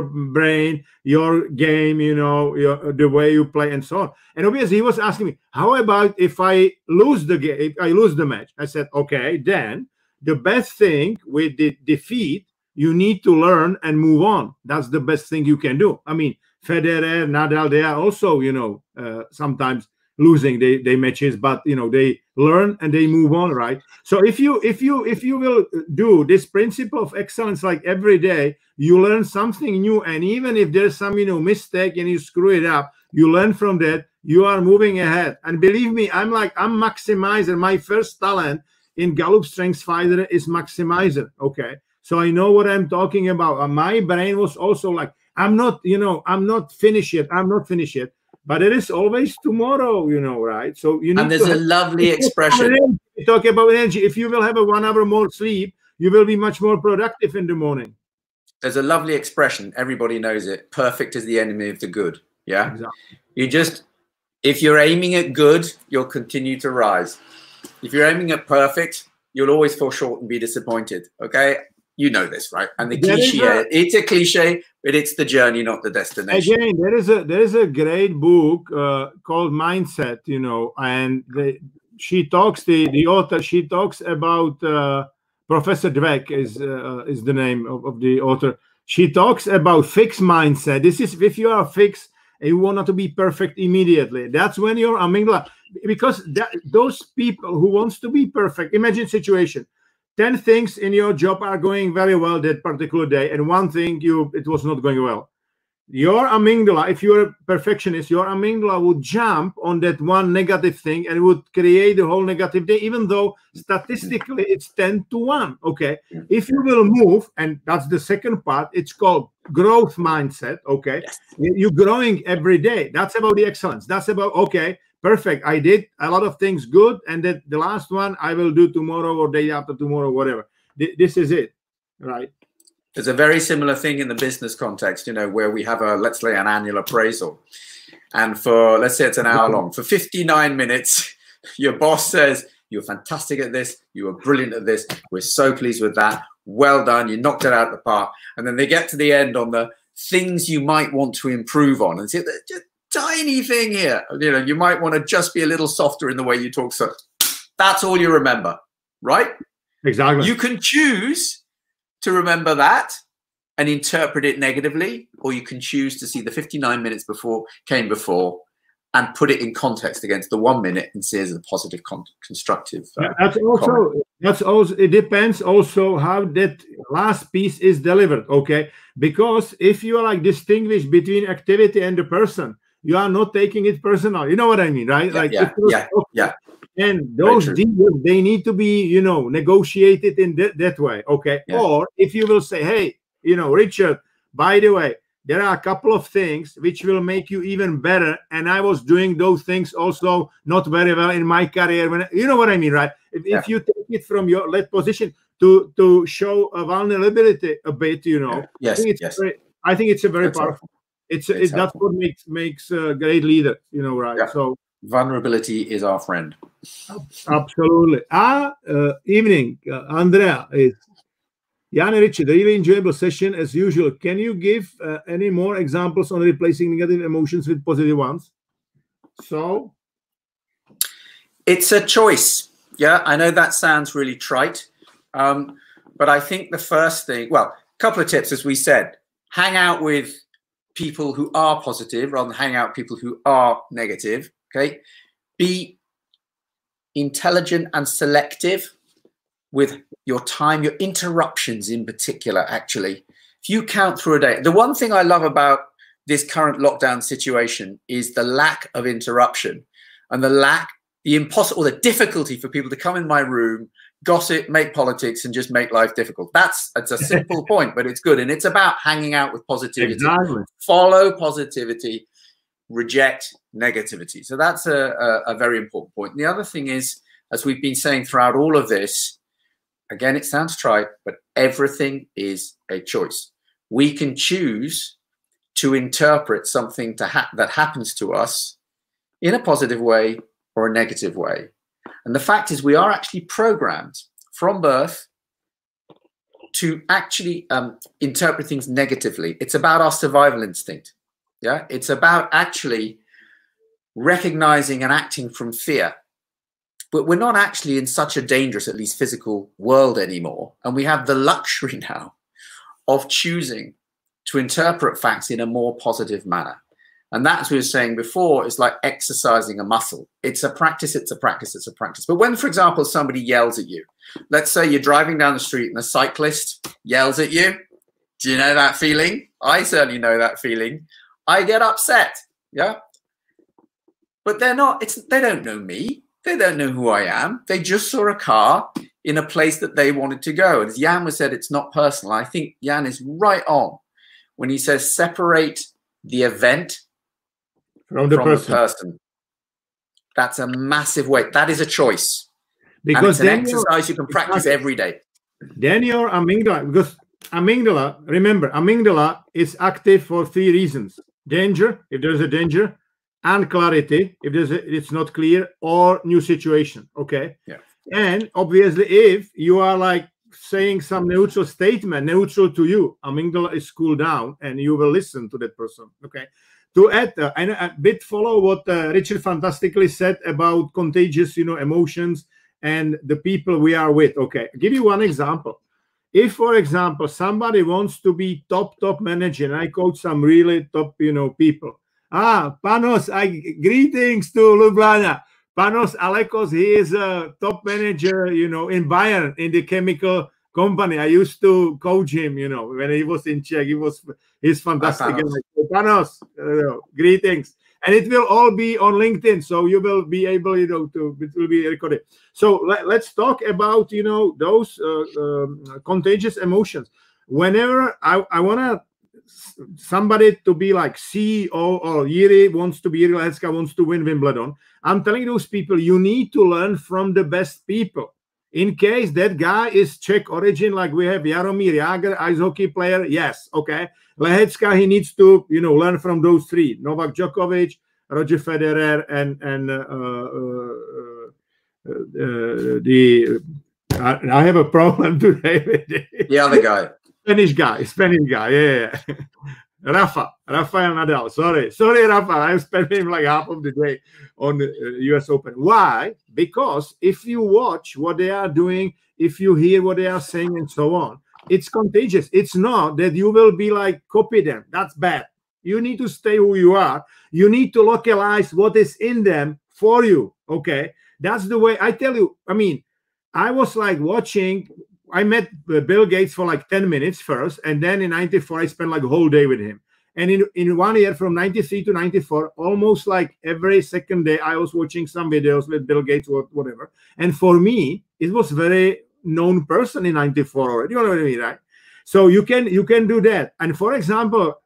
brain, your game, you know, the way you play and so on. And obviously he was asking me, how about if I lose the game, if I lose the match? I said, okay, then the best thing with the defeat, you need to learn and move on. That's the best thing you can do. I mean, Federer, Nadal, they are also, you know, sometimes losing they matches, but you know, they learn and they move on, right? So if you will do this principle of excellence, like every day you learn something new, and even if there's some, you know, mistake and you screw it up, you learn from that, you are moving ahead. And believe me, I'm maximizer. My first talent in Gallup Strengths Finder is maximizer. Okay, so I know what I'm talking about. My brain was also like, I'm not finished yet. But it is always tomorrow, you know, right? So you need. And there's a lovely expression. We talk about energy. If you will have a 1 hour more sleep, you will be much more productive in the morning. There's a lovely expression. Everybody knows it. Perfect is the enemy of the good. Yeah. Exactly. If you're aiming at good, you'll continue to rise. If you're aiming at perfect, you'll always fall short and be disappointed. Okay. You know this, right? And the cliche, it's a cliche, but it's the journey, not the destination. Again, there is a great book called Mindset, you know, and the author, she talks about Professor Dweck is the name of the author. She talks about fixed mindset. This is if you are fixed and you want to be perfect immediately. That's when your amygdala, because those people who wants to be perfect, imagine situation. 10 things in your job are going very well that particular day, and one thing it was not going well. Your amygdala, if you're a perfectionist, your amygdala would jump on that one negative thing and would create the whole negative day, even though statistically it's 10 to 1. Okay. If you will move, and that's the second part, it's called growth mindset. Okay. Yes. You're growing every day. That's about the excellence. That's about, okay, perfect. I did a lot of things good, and that the last one I will do tomorrow or day after tomorrow, whatever. This is it, right? There's a very similar thing in the business context, you know, where we have let's say an annual appraisal, and for, let's say it's an hour long, for 59 minutes, your boss says, you're fantastic at this, you were brilliant at this, we're so pleased with that, well done, you knocked it out of the park. And then they get to the end on the things you might want to improve on, and say, just tiny thing here, you know, you might want to just be a little softer in the way you talk. So that's all you remember, right? Exactly. You can choose to remember that and interpret it negatively, or you can choose to see the 59 minutes before and put it in context against the 1 minute and see it as a positive, constructive. That's also it depends also how that last piece is delivered. Okay, because if you are like distinguish between activity and the person, you are not taking it personal. You know what I mean, right? Yeah. And those deals, they need to be, you know, negotiated in that way. Okay. Yeah. Or if you will say, hey, you know, Richard, by the way, there are a couple of things which will make you even better. And I was doing those things also not very well in my career. You know what I mean, right? If you take it from your lead position to show a vulnerability a bit, you know, I think it's a very powerful. That's what makes a great leader, you know, right? Yeah. So vulnerability is our friend. Absolutely. Evening, Andrea. Jan and Richard, a really enjoyable session as usual. Can you give any more examples on replacing negative emotions with positive ones? So it's a choice. Yeah, I know that sounds really trite, but I think the first thing, well, a couple of tips, as we said, hang out with people who are positive rather than hang out with people who are negative. Okay, be intelligent and selective with your time, your interruptions in particular. Actually, if you count through a day, the one thing I love about this current lockdown situation is the lack of interruption and the difficulty for people to come in my room, gossip, make politics, and just make life difficult. It's a simple point, but it's good. And it's about hanging out with positivity. Exactly. Follow positivity, reject negativity. So that's a very important point. And the other thing is, as we've been saying throughout all of this, again, it sounds trite, but everything is a choice. We can choose to interpret something that happens to us in a positive way or a negative way. And the fact is, we are actually programmed from birth to actually interpret things negatively. It's about our survival instinct. Yeah, it's about actually recognizing and acting from fear. But we're not actually in such a dangerous, at least physical, world anymore. And we have the luxury now of choosing to interpret facts in a more positive manner. And that, as we were saying before, is like exercising a muscle. It's a practice, it's a practice, it's a practice. But when, for example, somebody yells at you, let's say you're driving down the street and a cyclist yells at you. Do you know that feeling? I certainly know that feeling. I get upset, yeah? But they don't know me. They don't know who I am. They just saw a car in a place that they wanted to go. And as Jan was said, it's not personal. I think Jan is right on when he says separate the event from the person. That's a massive way. That is a choice. Because and it's an exercise you can practice every day. Then your amygdala, because amygdala, remember, amygdala is active for 3 reasons. Danger, if there's a danger, and clarity, if it's not clear, or new situation. Okay. Yeah. And obviously, if you are like saying some neutral statement, neutral to you, amygdala is cooled down, and you will listen to that person. Okay. To add, and a bit follow what Richard fantastically said about contagious, emotions and the people we are with. Okay. I'll give you one example. If, for example, somebody wants to be top manager, and I coach some really top, people. Panos, greetings to Ljubljana. Panos Alekos, he is a top manager, in Bayern, in the chemical company. I used to coach him, when he was in Czech. He's fantastic. Panos, greetings. And it will all be on LinkedIn, so you will be able, it will be recorded. So let's talk about, those contagious emotions. Whenever I want to somebody to be like CEO or Jiri wants to be, Jiri Lehecka wants to win Wimbledon, I'm telling those people, you need to learn from the best people. In case that guy is Czech origin, like we have Jaromír Jágr, ice hockey player, yes, okay. Lehecka, he needs to, learn from those 3: Novak Djokovic, Roger Federer, and I have a problem today with the other guy. Spanish guy, yeah. Rafael Nadal. Sorry, Rafa. I've spent him like half of the day on the US Open. Why? Because if you watch what they are doing, if you hear what they are saying and so on, it's contagious. It's not that you will be like, copy them. That's bad. You need to stay who you are. You need to localize what is in them for you, okay? That's the way, I tell you, I was like watching, I met Bill Gates for like 10 minutes first, and then in 94, I spent like a whole day with him. And in 1 year, from 93 to 94, almost like every second day, I was watching some videos with Bill Gates or whatever. And for me, it was very known person in 94 already. You know what I mean, right? So you can do that. And for example,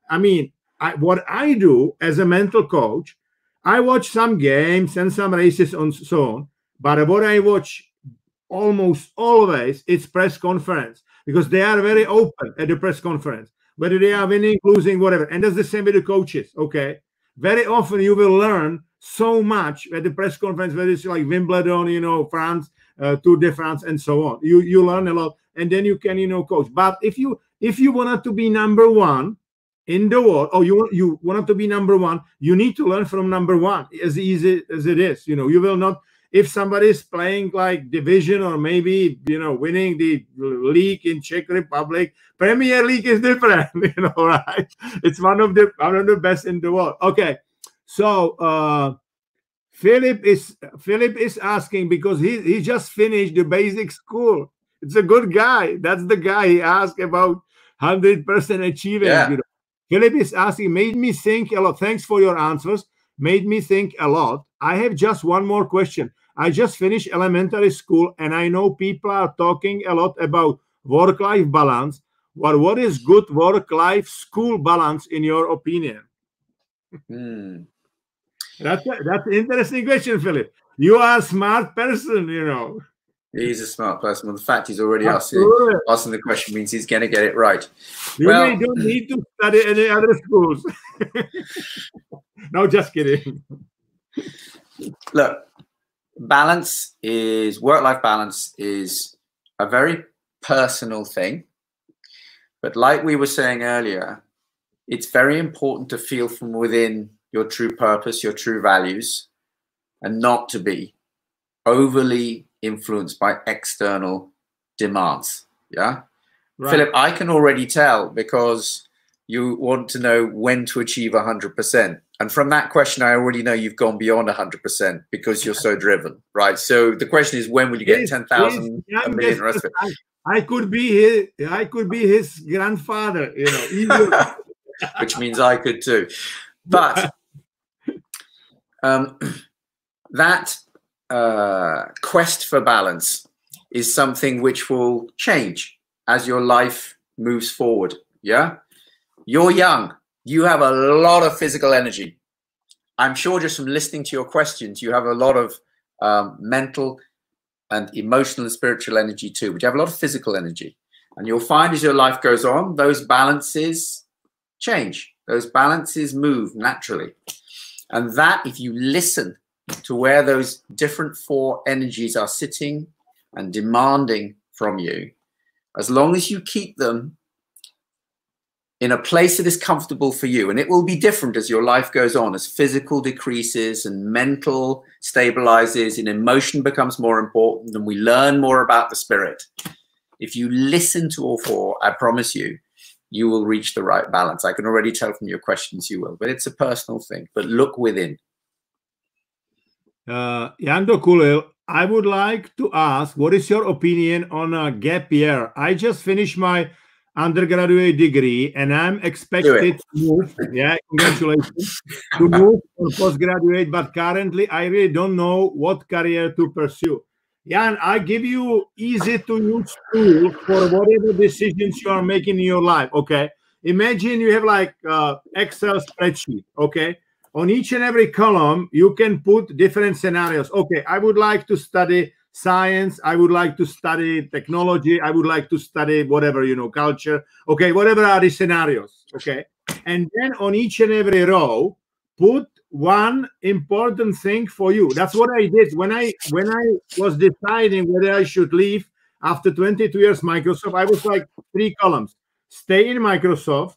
what I do as a mental coach, I watch some games and some races and so on. But what I watch almost always, it's press conference, because they are very open at the press conference, whether they are winning, losing, whatever. And that's the same with the coaches, okay? Very often you will learn so much at the press conference, whether it's like Wimbledon, France, Tour de France, and so on. You learn a lot, and then you can, coach. But if you wanted to be number 1 in the world, or you wanted to be number 1, you need to learn from number 1, as easy as it is. You will not. If somebody is playing like division or maybe, winning the league in Czech Republic, Premier League is different, right? It's one of the best in the world. Okay. So Philip is asking, because he just finished the basic school. It's a good guy. That's the guy he asked about 100% achieving. Yeah. Philip is asking, made me think a lot. Thanks for your answers. Made me think a lot. I have just one more question. I just finished elementary school, and I know people are talking a lot about work-life balance. Well, what is good work-life school balance in your opinion? That's an interesting question, Philip. You are a smart person, you know. He's a smart person. Well, the fact he's already asking the question means he's going to get it right. You don't need to study any other schools. No, just kidding. Look, work-life balance is a very personal thing. But like we were saying earlier, it's very important to feel from within your true purpose, your true values, and not to be overly influenced by external demands. Yeah. Right. Philip, I can already tell because you want to know when to achieve 100%. And from that question, I already know you've gone beyond 100% because you're so driven, right? So the question is, when will you get 10,000, a million, the rest of it? I could be his grandfather, you know. Which means I could too. But that quest for balance is something which will change as your life moves forward. Yeah, you're young. You have a lot of physical energy. I'm sure just from listening to your questions, you have a lot of mental and emotional and spiritual energy too, but you have a lot of physical energy. And you'll find as your life goes on, those balances change. Those balances move naturally. And that, if you listen to where those different four energies are sitting and demanding from you, as long as you keep them in a place that is comfortable for you, and it will be different as your life goes on, as physical decreases and mental stabilizes and emotion becomes more important and we learn more about the spirit. If you listen to all four, I promise you, you will reach the right balance. I can already tell from your questions you will, but it's a personal thing. But look within. Yando Kulil, I would like to ask, what is your opinion on a gap year? I just finished my undergraduate degree and I'm expected to move. Yeah, congratulations. To move or postgraduate, but currently I really don't know what career to pursue. Jan, I give you easy to use tool for whatever decisions you are making in your life. Okay, imagine you have like Excel spreadsheet. Okay, on each and every column you can put different scenarios. Okay, I would like to study science, I would like to study technology, I would like to study whatever, you know, culture. Okay, whatever are the scenarios. Okay, and then on each and every row put one important thing for you. That's what I did when I was deciding whether I should leave after 22 years Microsoft. I was like 3 columns: stay in Microsoft,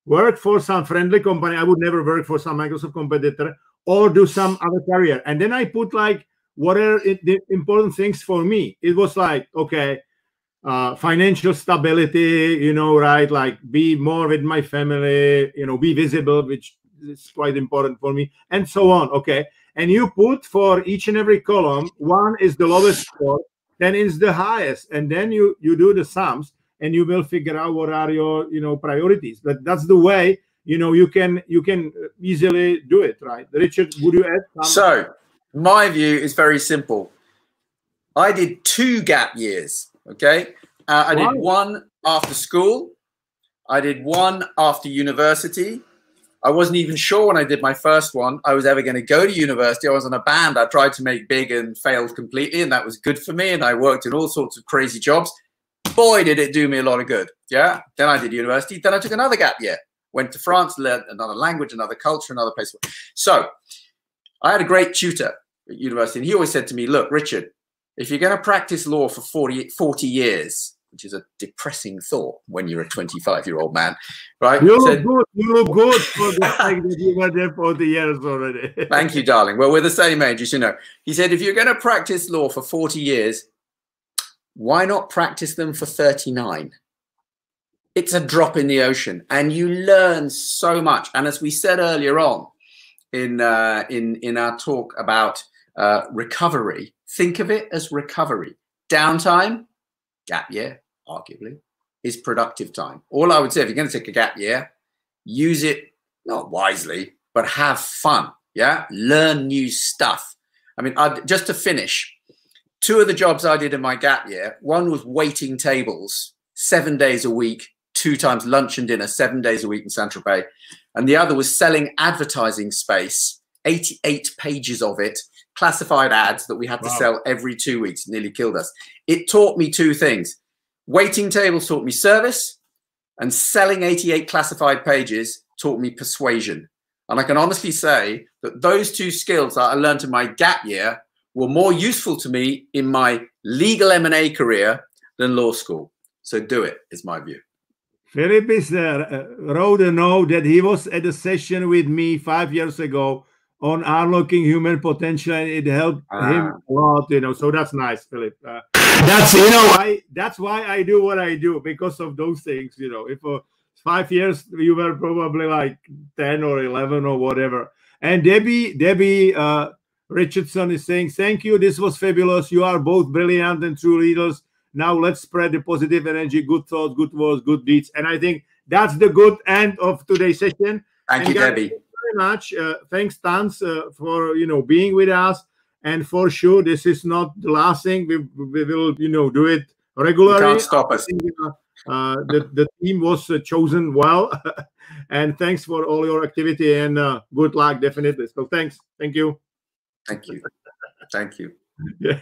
work for some friendly company, I would never work for some Microsoft competitor, or do some other career. And then I put like what are the important things for me. It was like, okay, financial stability, you know, right? Like be more with my family, you know, be visible, which is quite important for me, and so on. Okay, and you put for each and every column, 1 is the lowest score, 10 is the highest, and then you do the sums, and you will figure out what are your, you know, priorities. But that's the way, you know, you can easily do it, right? Richard, would you add something? So my view is very simple. I did 2 gap years. Okay, I did 1 after school, I did 1 after university. I wasn't even sure when I did my first one I was ever going to go to university. I was in a band I tried to make big and failed completely, and that was good for me, and I worked in all sorts of crazy jobs. Boy, did it do me a lot of good. Yeah, then I did university, then I took another gap year, went to France, learned another language, another culture, another place. So I had a great tutor at university, and he always said to me, look, Richard, if you're going to practice law for 40 years, which is a depressing thought when you're a 25-year-old man, right? You look good for the fact that you were there 40 years already. Thank you, darling. Well, we're the same age, as you know. He said, if you're going to practice law for 40 years, why not practice them for 39? It's a drop in the ocean, and you learn so much. And as we said earlier on in our talk about recovery, think of it as recovery. Downtime, gap year, arguably, is productive time. All I would say, if you're going to take a gap year, use it, not wisely, but have fun. Yeah. Learn new stuff. I mean, just to finish, 2 of the jobs I did in my gap year, one was waiting tables 7 days a week, 2 times lunch and dinner, 7 days a week in Saint-Tropez. And the other was selling advertising space, 88 pages of it, classified ads that we had to sell every 2 weeks. It nearly killed us. It taught me 2 things. Waiting tables taught me service, and selling 88 classified pages taught me persuasion. And I can honestly say that those 2 skills that I learned in my gap year were more useful to me in my legal M&A career than law school. So do it, is my view. Philip wrote a note that he was at a session with me 5 years ago on unlocking human potential, and it helped him a lot, you know. So that's nice, Philip. That's why I do what I do, because of those things, you know. If 5 years you were probably like 10 or 11 or whatever. And Debbie Richardson is saying, thank you, this was fabulous. You are both brilliant and true leaders. Now let's spread the positive energy, good thoughts, good words, good deeds. And I think that's the good end of today's session. Thank you, Debbie. Thank you very much. Thanks, Tans, for being with us. And for sure, this is not the last thing. We will do it regularly. You can't stop us. The team was chosen well. And thanks for all your activity, and good luck, definitely. So thanks. Thank you. Thank you. Thank you. Yeah.